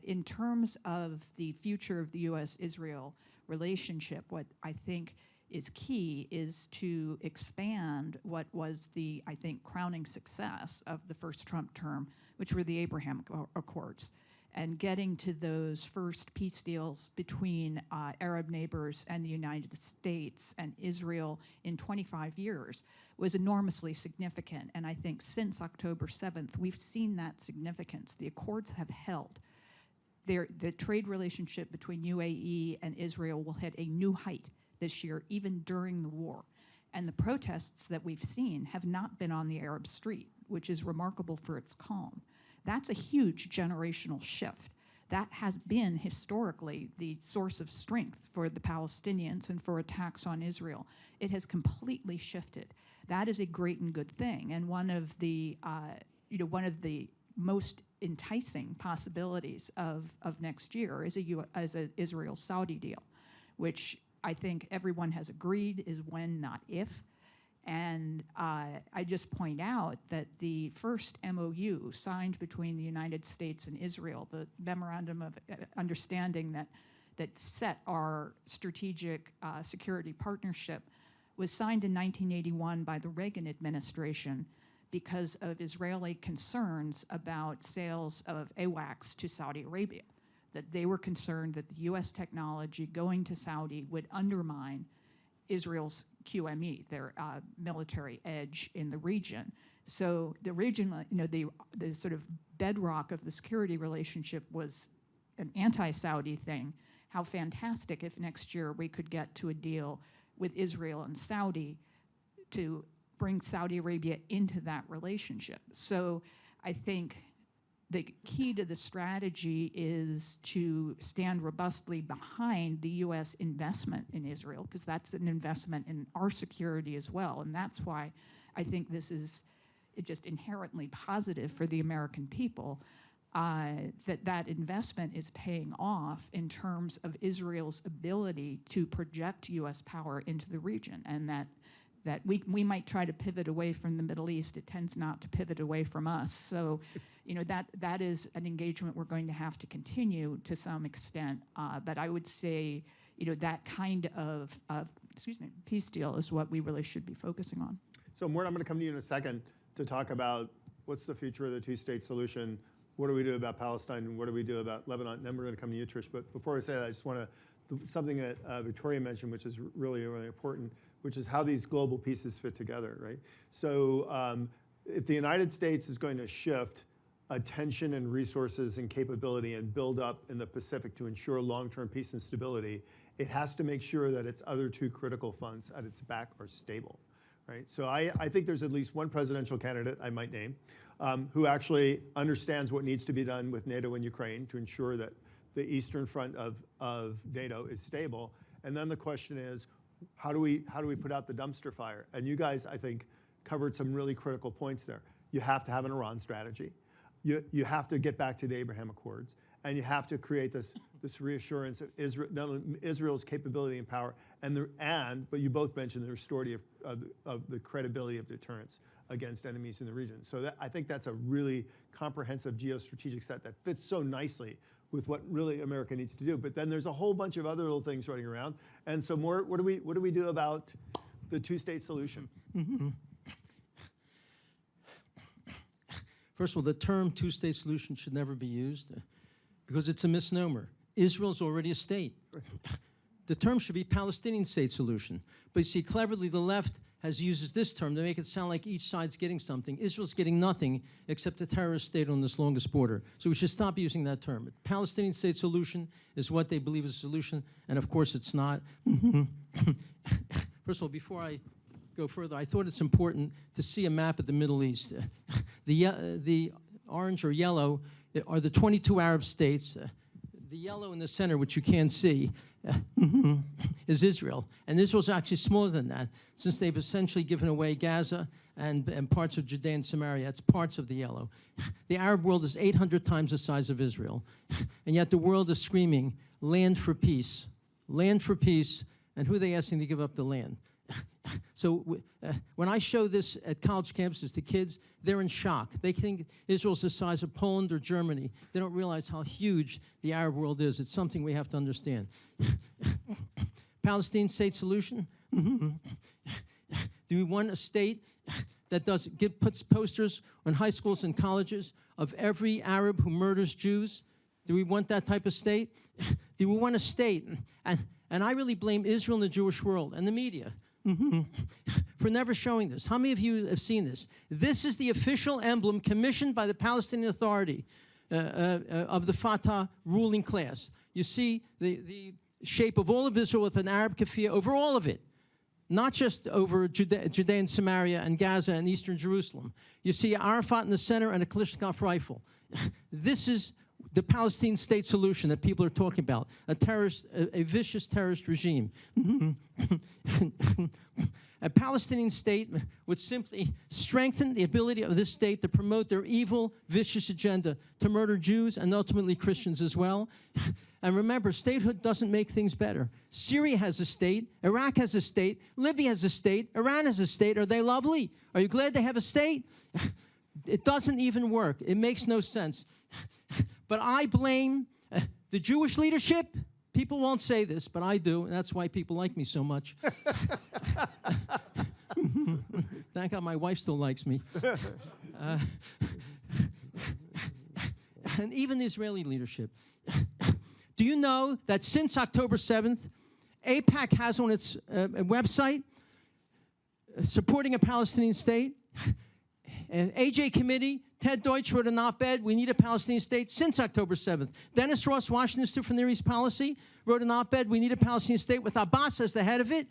In terms of the future of the U.S. Israel relationship, what I think is key is to expand what was the, I think, crowning success of the first Trump term, which were the Abraham Accords, and getting to those first peace deals between Arab neighbors and the United States and Israel in 25 years was enormously significant. And I think since October 7th, we've seen that significance. The accords have held. The trade relationship between UAE and Israel will hit a new height this year, even during the war. And the protests that we've seen have not been on the Arab street, which is remarkable for its calm. That's a huge generational shift. That has been historically the source of strength for the Palestinians and for attacks on Israel. It has completely shifted. That is a great and good thing. And one of the most enticing possibilities of next year is a Israel-Saudi deal, which I think everyone has agreed is when, not if. And I just point out that the first MOU signed between the United States and Israel, the Memorandum of Understanding that set our strategic security partnership, was signed in 1981 by the Reagan administration because of Israeli concerns about sales of AWACS to Saudi Arabia, that they were concerned that the U.S. technology going to Saudi would undermine Israel's QME, their military edge in the region. So the region, the sort of bedrock of the security relationship was an anti-Saudi thing. How fantastic if next year we could get to a deal with Israel and Saudi to bring Saudi Arabia into that relationship. So I think the key to the strategy is to stand robustly behind the U.S. investment in Israel, because that's an investment in our security as well. And that's why I think this is just inherently positive for the American people, that investment is paying off in terms of Israel's ability to project U.S. power into the region, and that we might try to pivot away from the Middle East. It tends not to pivot away from us. So, that is an engagement we're going to have to continue to some extent. But I would say, that kind of peace deal is what we really should be focusing on. So, Mort, I'm going to come to you in a second to talk about what's the future of the two-state solution. What do we do about Palestine, and what do we do about Lebanon? And then we're going to come to you, Trish. But before I say that, I just want to, something that Victoria mentioned, which is really, really important, which is how these global pieces fit together, right? So if the United States is going to shift attention and resources and capability and build up in the Pacific to ensure long-term peace and stability, it has to make sure that its other two critical funds at its back are stable, right? So I think there's at least one presidential candidate I might name who actually understands what needs to be done with NATO and Ukraine to ensure that the eastern front of NATO is stable. And then the question is, how do we put out the dumpster fire? And you guys, I think, covered some really critical points there. You have to have an Iran strategy. You have to get back to the Abraham Accords, and you have to create this reassurance of Israel, not only Israel's capability and power, but you both mentioned the restorative of the credibility of deterrence against enemies in the region. So I think that's a really comprehensive geostrategic set that fits so nicely with what really America needs to do. But then there's a whole bunch of other little things running around. And so, more, what do we do about the two-state solution? Mm-hmm. First of all, the term two-state solution should never be used because it's a misnomer. Israel's already a state. The term should be Palestinian state solution. But you see, cleverly, the left uses this term to make it sound like each side's getting something. Israel's getting nothing except a terrorist state on this longest border. So we should stop using that term. Palestinian state solution is what they believe is a solution, and of course it's not. First of all, before I go further, I thought it's important to see a map of the Middle East. The orange or yellow are the 22 Arab states. the yellow in the center, which you can't see, is Israel. And Israel's actually smaller than that, since they've essentially given away Gaza and parts of Judea and Samaria. It's parts of the yellow. The Arab world is 800 times the size of Israel. And yet the world is screaming, land for peace. Land for peace. And who are they asking to give up the land? So when I show this at college campuses to kids, they're in shock. They think Israel's the size of Poland or Germany. They don't realize how huge the Arab world is. It's something we have to understand. Palestine state solution? Do we want a state that puts posters on high schools and colleges of every Arab who murders Jews? Do we want that type of state? Do we want a state? And I really blame Israel and the Jewish world and the media for never showing this. How many of you have seen this? This is the official emblem commissioned by the Palestinian Authority of the Fatah ruling class. You see the shape of all of Israel with an Arab keffiyeh over all of it, not just over Judea and Samaria and Gaza and eastern Jerusalem. You see Arafat in the center and a Kalashnikov rifle. This is the Palestine state solution that people are talking about, a vicious terrorist regime. A Palestinian state would simply strengthen the ability of this state to promote their evil, vicious agenda to murder Jews and ultimately Christians as well. And remember, statehood doesn't make things better. Syria has a state, Iraq has a state, Libya has a state, Iran has a state. Are they lovely? Are you glad they have a state? It doesn't even work. It makes no sense. But I blame the Jewish leadership. People won't say this, but I do, and that's why people like me so much. Thank God my wife still likes me. And even the Israeli leadership. Do you know that since October 7th, AIPAC has on its website supporting a Palestinian state? An AJ committee, Ted Deutsch wrote an op-ed, we need a Palestinian state since October 7th. Dennis Ross, Washington Institute for Near East Policy, wrote an op-ed, we need a Palestinian state with Abbas as the head of it.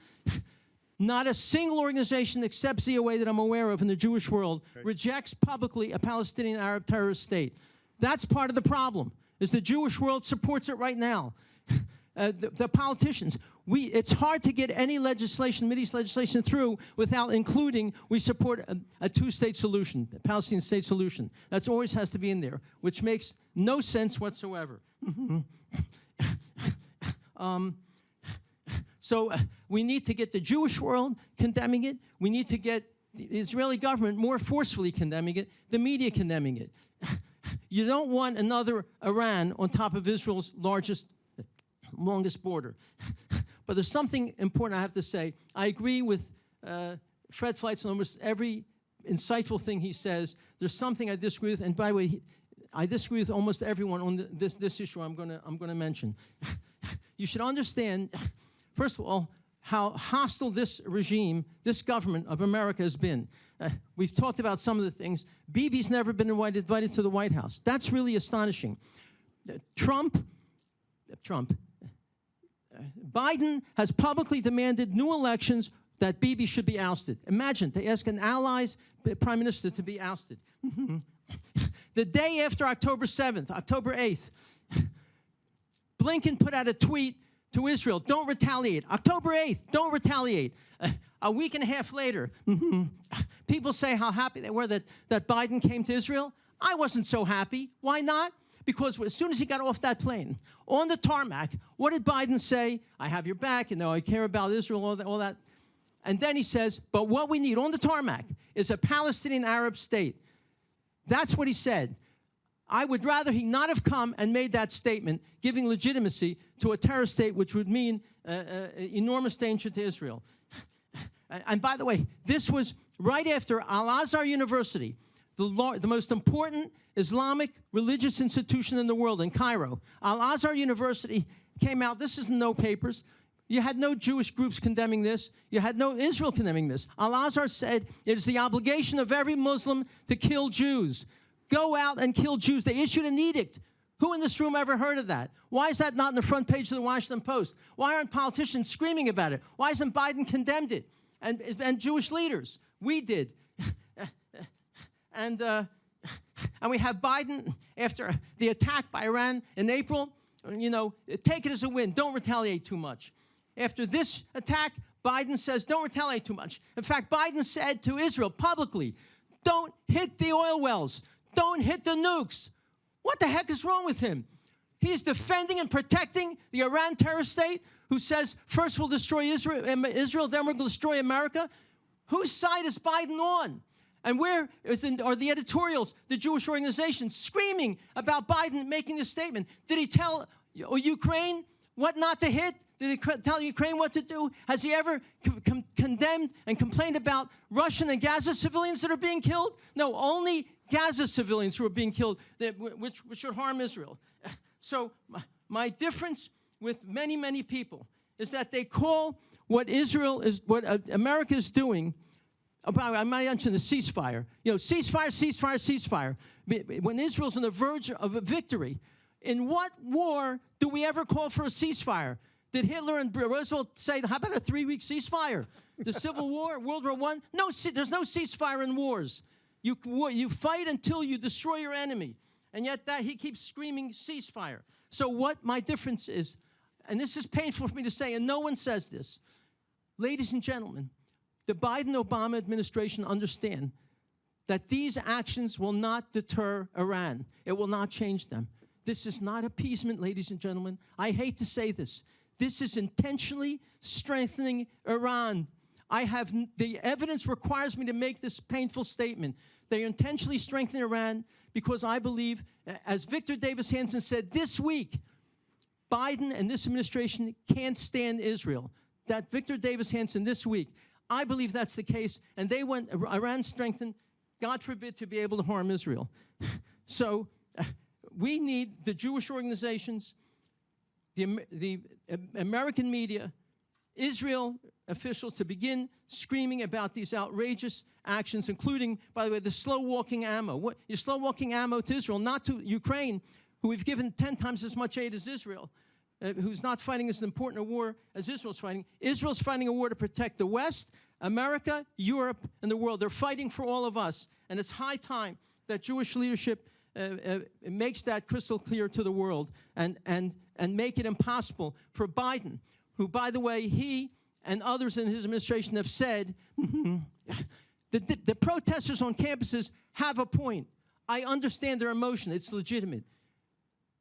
Not a single organization except ZOA that I'm aware of in the Jewish world rejects publicly a Palestinian Arab terrorist state. That's part of the problem, is the Jewish world supports it right now. The politicians, it's hard to get any legislation, Mideast legislation through without including we support a two-state solution, a Palestinian state solution. That always has to be in there, which makes no sense whatsoever. So we need to get the Jewish world condemning it. We need to get the Israeli government more forcefully condemning it, the media condemning it. You don't want another Iran on top of Israel's longest border. But there's something important I have to say. I agree with Fred Fleitz on almost every insightful thing he says. There's something I disagree with, and by the way, I disagree with almost everyone on this issue I'm going to mention. You should understand, first of all, how hostile this regime, this government of America has been. We've talked about some of the things. Bibi's never been invited to the White House. That's really astonishing. Biden has publicly demanded new elections that Bibi should be ousted. Imagine, they ask an ally's prime minister to be ousted. The day after October 7th, October 8th, Blinken put out a tweet to Israel, don't retaliate. October 8th, don't retaliate. A week and a half later, people say how happy they were that Biden came to Israel. I wasn't so happy. Why not? Because as soon as he got off that plane, on the tarmac, what did Biden say? I have your back, I care about Israel, all that. And then he says, but what we need on the tarmac is a Palestinian Arab state. That's what he said. I would rather he not have come and made that statement, giving legitimacy to a terrorist state, which would mean enormous danger to Israel. And by the way, this was right after Al-Azhar University, the most important Islamic religious institution in the world, in Cairo. Al-Azhar University came out, this is in no papers. You had no Jewish groups condemning this. You had no Israel condemning this. Al-Azhar said it is the obligation of every Muslim to kill Jews. Go out and kill Jews. They issued an edict. Who in this room ever heard of that? Why is that not on the front page of the Washington Post? Why aren't politicians screaming about it? Why hasn't Biden condemned it? And Jewish leaders? We did. And we have Biden, after the attack by Iran in April, take it as a win. Don't retaliate too much. After this attack, Biden says, don't retaliate too much. In fact, Biden said to Israel publicly, don't hit the oil wells. Don't hit the nukes. What the heck is wrong with him? He's defending and protecting the Iran terrorist state who says, first we'll destroy Israel, then we're going to destroy America. Whose side is Biden on? And where are the editorials, the Jewish organizations, screaming about Biden making this statement? Did he tell Ukraine what not to hit? Did he tell Ukraine what to do? Has he ever condemned and complained about Russian and Gaza civilians that are being killed? No, only Gaza civilians who are being killed, which would harm Israel. So my difference with many, many people is that they call what America is doing. I might mention the ceasefire. Ceasefire, ceasefire, ceasefire. When Israel's on the verge of a victory, in what war do we ever call for a ceasefire? Did Hitler and Roosevelt say, how about a 3-week ceasefire? The Civil War, World War I? No, there's no ceasefire in wars. You fight until you destroy your enemy. And yet he keeps screaming ceasefire. So what my difference is, and this is painful for me to say, and no one says this, ladies and gentlemen, the Biden-Obama administration understand that these actions will not deter Iran. It will not change them. This is not appeasement, ladies and gentlemen. I hate to say this. This is intentionally strengthening Iran. The evidence requires me to make this painful statement. They are intentionally strengthening Iran because I believe, as Victor Davis Hanson said this week, Biden and this administration can't stand Israel. That Victor Davis Hanson this week. I believe that's the case, and they want Iran strengthened, God forbid, to be able to harm Israel. So we need the Jewish organizations, the American media, Israel officials to begin screaming about these outrageous actions, including, by the way, the slow-walking ammo. You're slow-walking ammo to Israel, not to Ukraine, who we've given 10 times as much aid as Israel, who's not fighting as important a war as Israel's fighting. Israel's fighting a war to protect the West, America, Europe, and the world. They're fighting for all of us, and it's high time that Jewish leadership makes that crystal clear to the world and make it impossible for Biden, who, by the way, he and others in his administration have said, the protesters on campuses have a point. I understand their emotion. It's legitimate.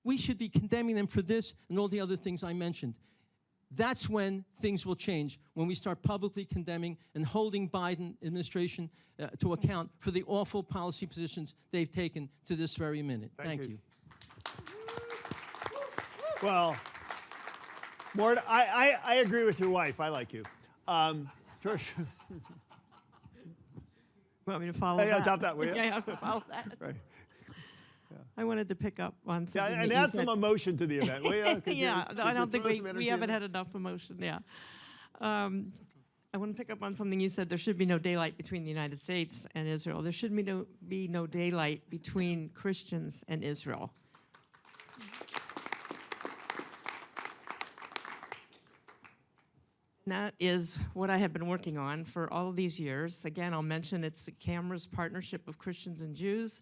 We should be condemning them for this and all the other things I mentioned. That's when things will change, when we start publicly condemning and holding Biden administration to account for the awful policy positions they've taken to this very minute. Thank you. Well, Mort, I agree with your wife. I like you. Trish. Want me to follow that? Yeah, top that, will you? Yeah, I have to follow that. Right. Yeah. I wanted to pick up on something And add some emotion to the event, will you? Yeah, I don't think we haven't had enough emotion, yeah. I want to pick up on something you said. There should be no daylight between the United States and Israel. There should be no daylight between Christians and Israel. And that is what I have been working on for all of these years. Again, I'll mention it's the Camera's partnership of Christians and Jews.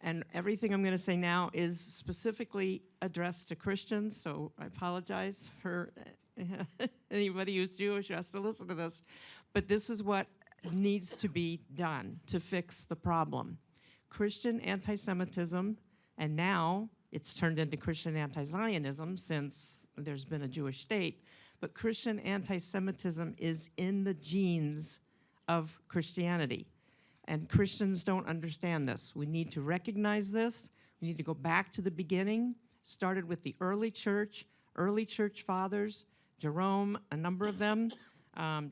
And everything I'm going to say now is specifically addressed to Christians, so I apologize for anybody who's Jewish who has to listen to this. But this is what needs to be done to fix the problem. Christian anti-Semitism, and now it's turned into Christian anti-Zionism since there's been a Jewish state, but Christian anti-Semitism is in the genes of Christianity. And Christians don't understand this. We need to recognize this. We need to go back to the beginning. Started with the early church fathers, Jerome, a number of them.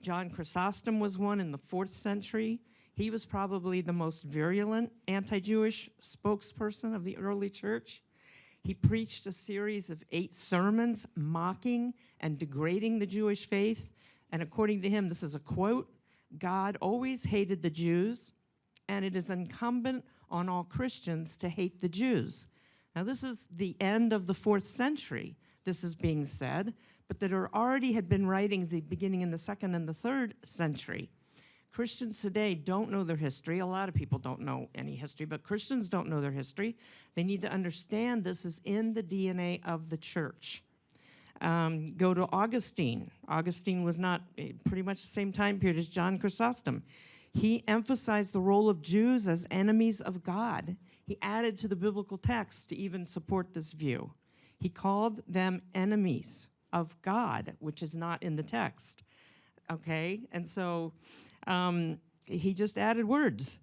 John Chrysostom was one in the 4th century. He was probably the most virulent anti-Jewish spokesperson of the early church. He preached a series of 8 sermons mocking and degrading the Jewish faith. And according to him, this is a quote, God always hated the Jews, and it is incumbent on all Christians to hate the Jews. Now, this is the end of the 4th century, this is being said, but that there already had been writings beginning in the 2nd and the 3rd century. Christians today don't know their history. A lot of people don't know any history, but Christians don't know their history. They need to understand this is in the DNA of the church. Go to Augustine. Augustine was not pretty much the same time period as John Chrysostom. He emphasized the role of Jews as enemies of God. He added to the biblical text to even support this view. He called them enemies of God, which is not in the text. Okay, and so he just added words.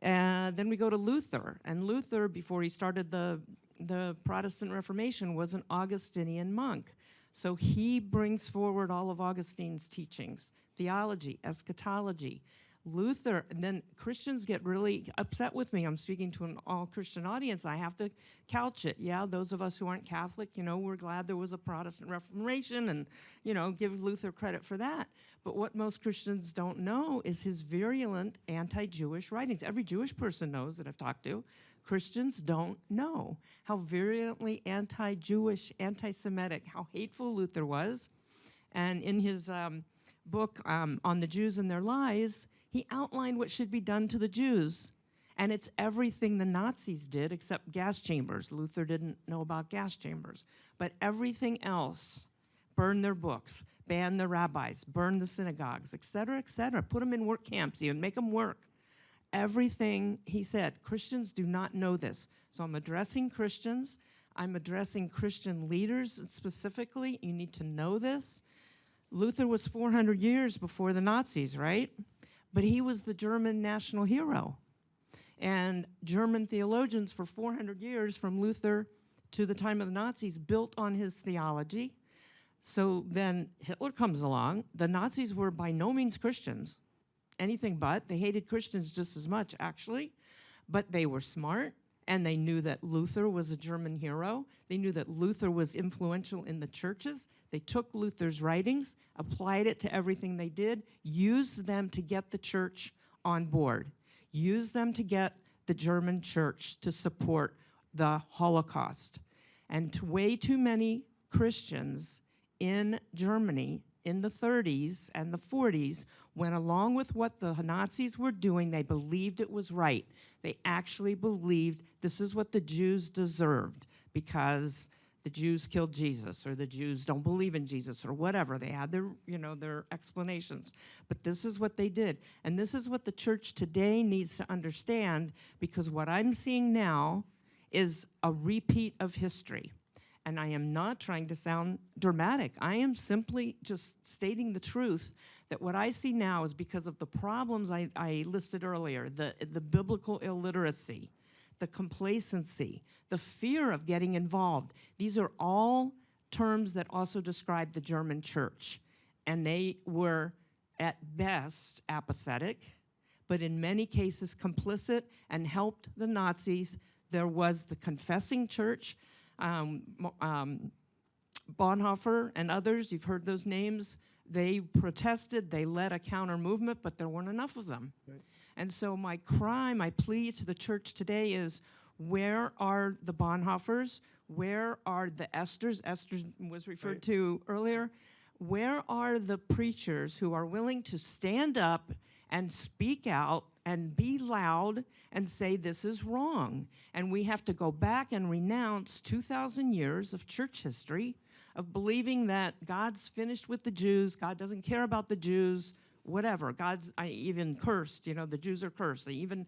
Then we go to Luther, and Luther, before he started the Protestant Reformation, was an Augustinian monk. So he brings forward all of Augustine's teachings, theology, eschatology. Luther, and then Christians get really upset with me. I'm speaking to an all-Christian audience. I have to couch it. Yeah, those of us who aren't Catholic, we're glad there was a Protestant Reformation and, give Luther credit for that. But what most Christians don't know is his virulent anti-Jewish writings. Every Jewish person knows that I've talked to. Christians don't know how virulently anti-Jewish, anti-Semitic, how hateful Luther was. And in his book on the Jews and their lies, he outlined what should be done to the Jews. And it's everything the Nazis did except gas chambers. Luther didn't know about gas chambers. But everything else, burn their books, ban the rabbis, burn the synagogues, et cetera, put them in work camps even, make them work. Everything he said, Christians do not know this. So I'm addressing Christians. I'm addressing Christian leaders specifically. You need to know this. Luther was 400 years before the Nazis, right? But he was the German national hero. And German theologians for 400 years, from Luther to the time of the Nazis, built on his theology. So then Hitler comes along. The Nazis were by no means Christians, anything but. They hated Christians just as much, actually. But they were smart, and they knew that Luther was a German hero. They knew that Luther was influential in the churches. They took Luther's writings, applied it to everything they did, used them to get the church on board, used them to get the German church to support the Holocaust. And way too many Christians in Germany in the 30s and the 40s went along with what the Nazis were doing. They believed it was right. They actually believed this is what the Jews deserved because the Jews killed Jesus, or the Jews don't believe in Jesus, or whatever. They had their, their explanations. But this is what they did. And this is what the church today needs to understand, because what I'm seeing now is a repeat of history. And I am not trying to sound dramatic. I am simply just stating the truth that what I see now is because of the problems I listed earlier, the biblical illiteracy, the complacency, the fear of getting involved. These are all terms that also describe the German church. And they were, at best, apathetic, but in many cases complicit and helped the Nazis. There was the confessing church, Bonhoeffer and others, you've heard those names. They protested, they led a counter movement, but there weren't enough of them. Right. And so my cry, my plea to the church today is, where are the Bonhoeffers? Where are the Esthers? Esther was referred to earlier. Where are the preachers who are willing to stand up and speak out and be loud and say this is wrong? And we have to go back and renounce 2,000 years of church history of believing that God's finished with the Jews, God doesn't care about the Jews, whatever. I even cursed, the Jews are cursed. They even,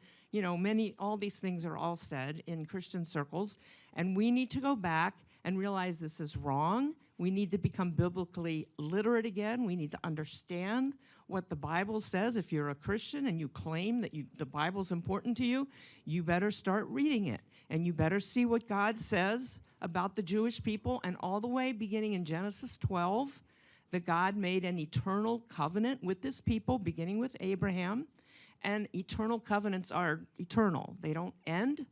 all these things are all said in Christian circles. And we need to go back and realize this is wrong. We need to become biblically literate again. We need to understand what the Bible says. If you're a Christian and you claim that the Bible's important to you, you better start reading it. And you better see what God says about the Jewish people, and all the way beginning in Genesis 12, that God made an eternal covenant with this people, beginning with Abraham. And eternal covenants are eternal. They don't end.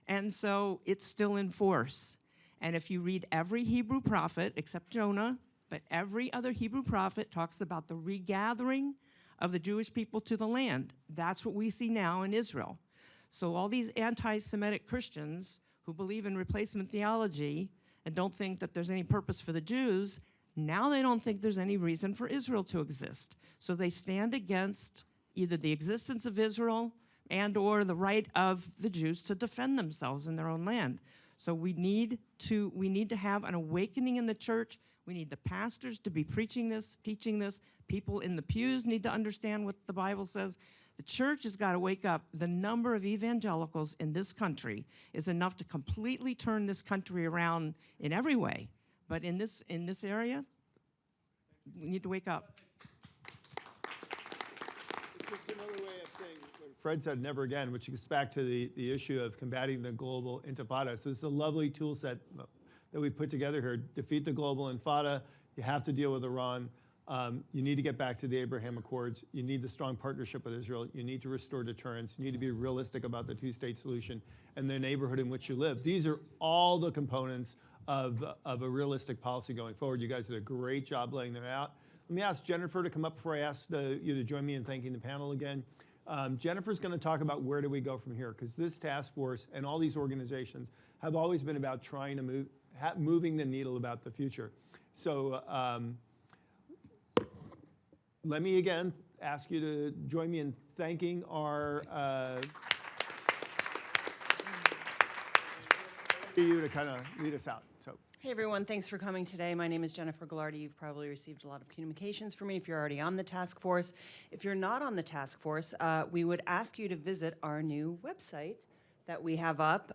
And so it's still in force. And if you read every Hebrew prophet, except Jonah, but every other Hebrew prophet talks about the regathering of the Jewish people to the land. That's what we see now in Israel. So all these anti-Semitic Christians who believe in replacement theology and don't think that there's any purpose for the Jews, now they don't think there's any reason for Israel to exist. So they stand against either the existence of Israel and or the right of the Jews to defend themselves in their own land. So we need to have an awakening in the church. We need the pastors to be preaching this, teaching this. People in the pews need to understand what the Bible says. The church has got to wake up. The number of evangelicals in this country is enough to completely turn this country around in every way. But in this area, we need to wake up. It's just another way of saying what Fred said, never again, which gets back to the issue of combating the global intifada. So it's a lovely tool set that we put together here. Defeat the global intifada. You have to deal with Iran. You need to get back to the Abraham Accords. You need the strong partnership with Israel. You need to restore deterrence. You need to be realistic about the two-state solution and the neighborhood in which you live. These are all the components of a realistic policy going forward. You guys did a great job laying them out. Let me ask Jennifer to come up before I ask you to join me in thanking the panel again. Jennifer's going to talk about where do we go from here, because this task force and all these organizations have always been about trying to moving the needle about the future. So let me again ask you to join me in thanking our you to kind of lead us out. So. Hey everyone, thanks for coming today. My name is Jennifer Ghilardi. You've probably received a lot of communications from me if you're already on the task force. If you're not on the task force, we would ask you to visit our new website that we have up.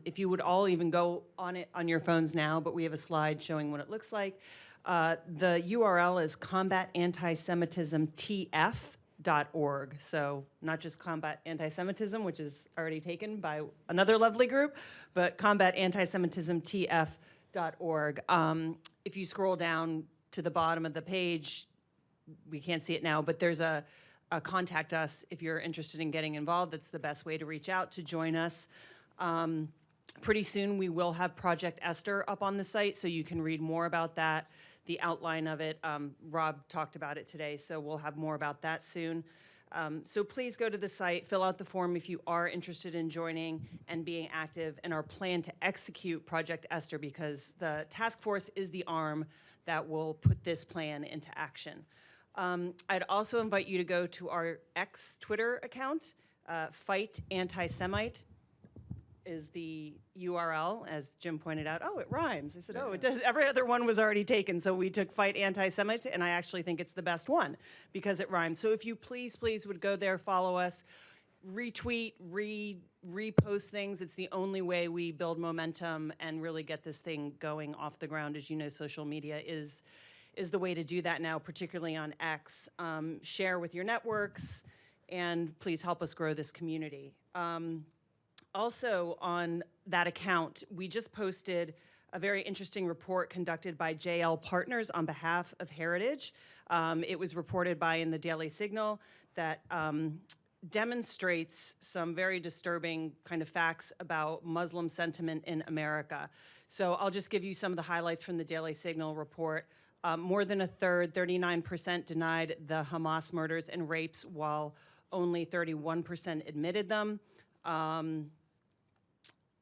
If you would all even go on it on your phones now, but we have a slide showing what it looks like. The URL is combatantismtf.org. So not just combat anti-Semitism, which is already taken by another lovely group, but combatantisemitismtf.org. If you scroll down to the bottom of the page, we can't see it now, but there's a contact us if you're interested in getting involved. That's the best way to reach out to join us. Pretty soon we will have Project Esther up on the site, so you can read more about that, the outline of it. Rob talked about it today, so we'll have more about that soon. So please go to the site, fill out the form if you are interested in joining and being active in our plan to execute Project Esther, because the task force is the arm that will put this plan into action. I'd also invite you to go to our Twitter account. Fight Anti-Semite is the URL, as Jim pointed out. Oh, it rhymes. I said, oh, it does. Every other one was already taken, so we took Fight Anti-Semite, and I actually think it's the best one because it rhymes. So if you please would go there, follow us, retweet, repost things. It's the only way we build momentum and really get this thing going off the ground. As you know, social media is the way to do that now, particularly on X. Share with your networks, and please help us grow this community. Also on that account, we just posted a very interesting report conducted by JL Partners on behalf of Heritage. It was reported in the Daily Signal that demonstrates some very disturbing kind of facts about Muslim sentiment in America. So I'll just give you some of the highlights from the Daily Signal report. More than a third, 39%, denied the Hamas murders and rapes, while only 31% admitted them.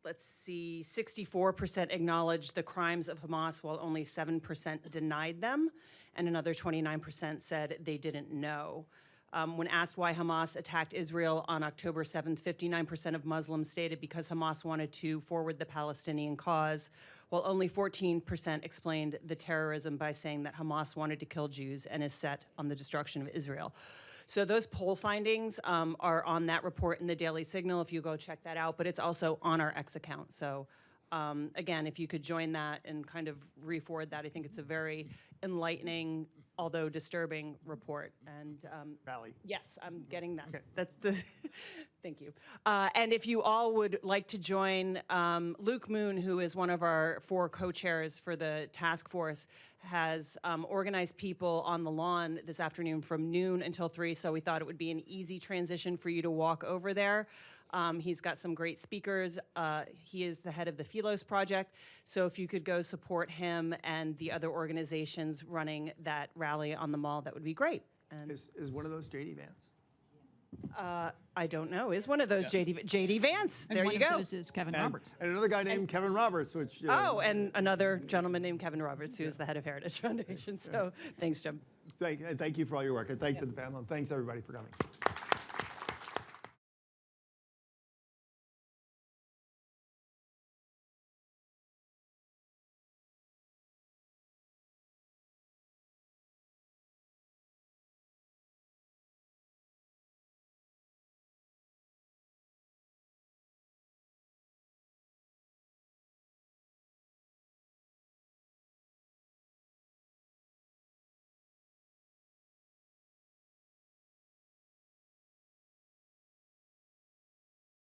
Let's see, 64% acknowledged the crimes of Hamas, while only 7% denied them, and another 29% said they didn't know. When asked why Hamas attacked Israel on October 7th, 59% of Muslims stated because Hamas wanted to forward the Palestinian cause, while only 14% explained the terrorism by saying that Hamas wanted to kill Jews and is set on the destruction of Israel. So those poll findings are on that report in the Daily Signal, if you go check that out, but it's also on our X account. So again, if you could join that and kind of re-forward that, I think it's a very enlightening, although disturbing report. And Valley. Yes, I'm getting that. Okay. That's the, thank you. And if you all would like to join, Luke Moon, who is one of our 4 co-chairs for the task force, has organized people on the lawn this afternoon from noon until 3, so we thought it would be an easy transition for you to walk over there. He's got some great speakers. He is the head of the Philos Project, so if you could go support him and the other organizations running that rally on the mall, that would be great. And Is one of those J.D. Vance? I don't know. Is one of those J.D. Vance? And there one you of go. those is Kevin Roberts. And another guy named Kevin Roberts, which... Oh, and another gentleman named Kevin Roberts, who is the head of Heritage Foundation. So thanks, Jim. Thank you for all your work, and thanks to the panel, and thanks everybody for coming.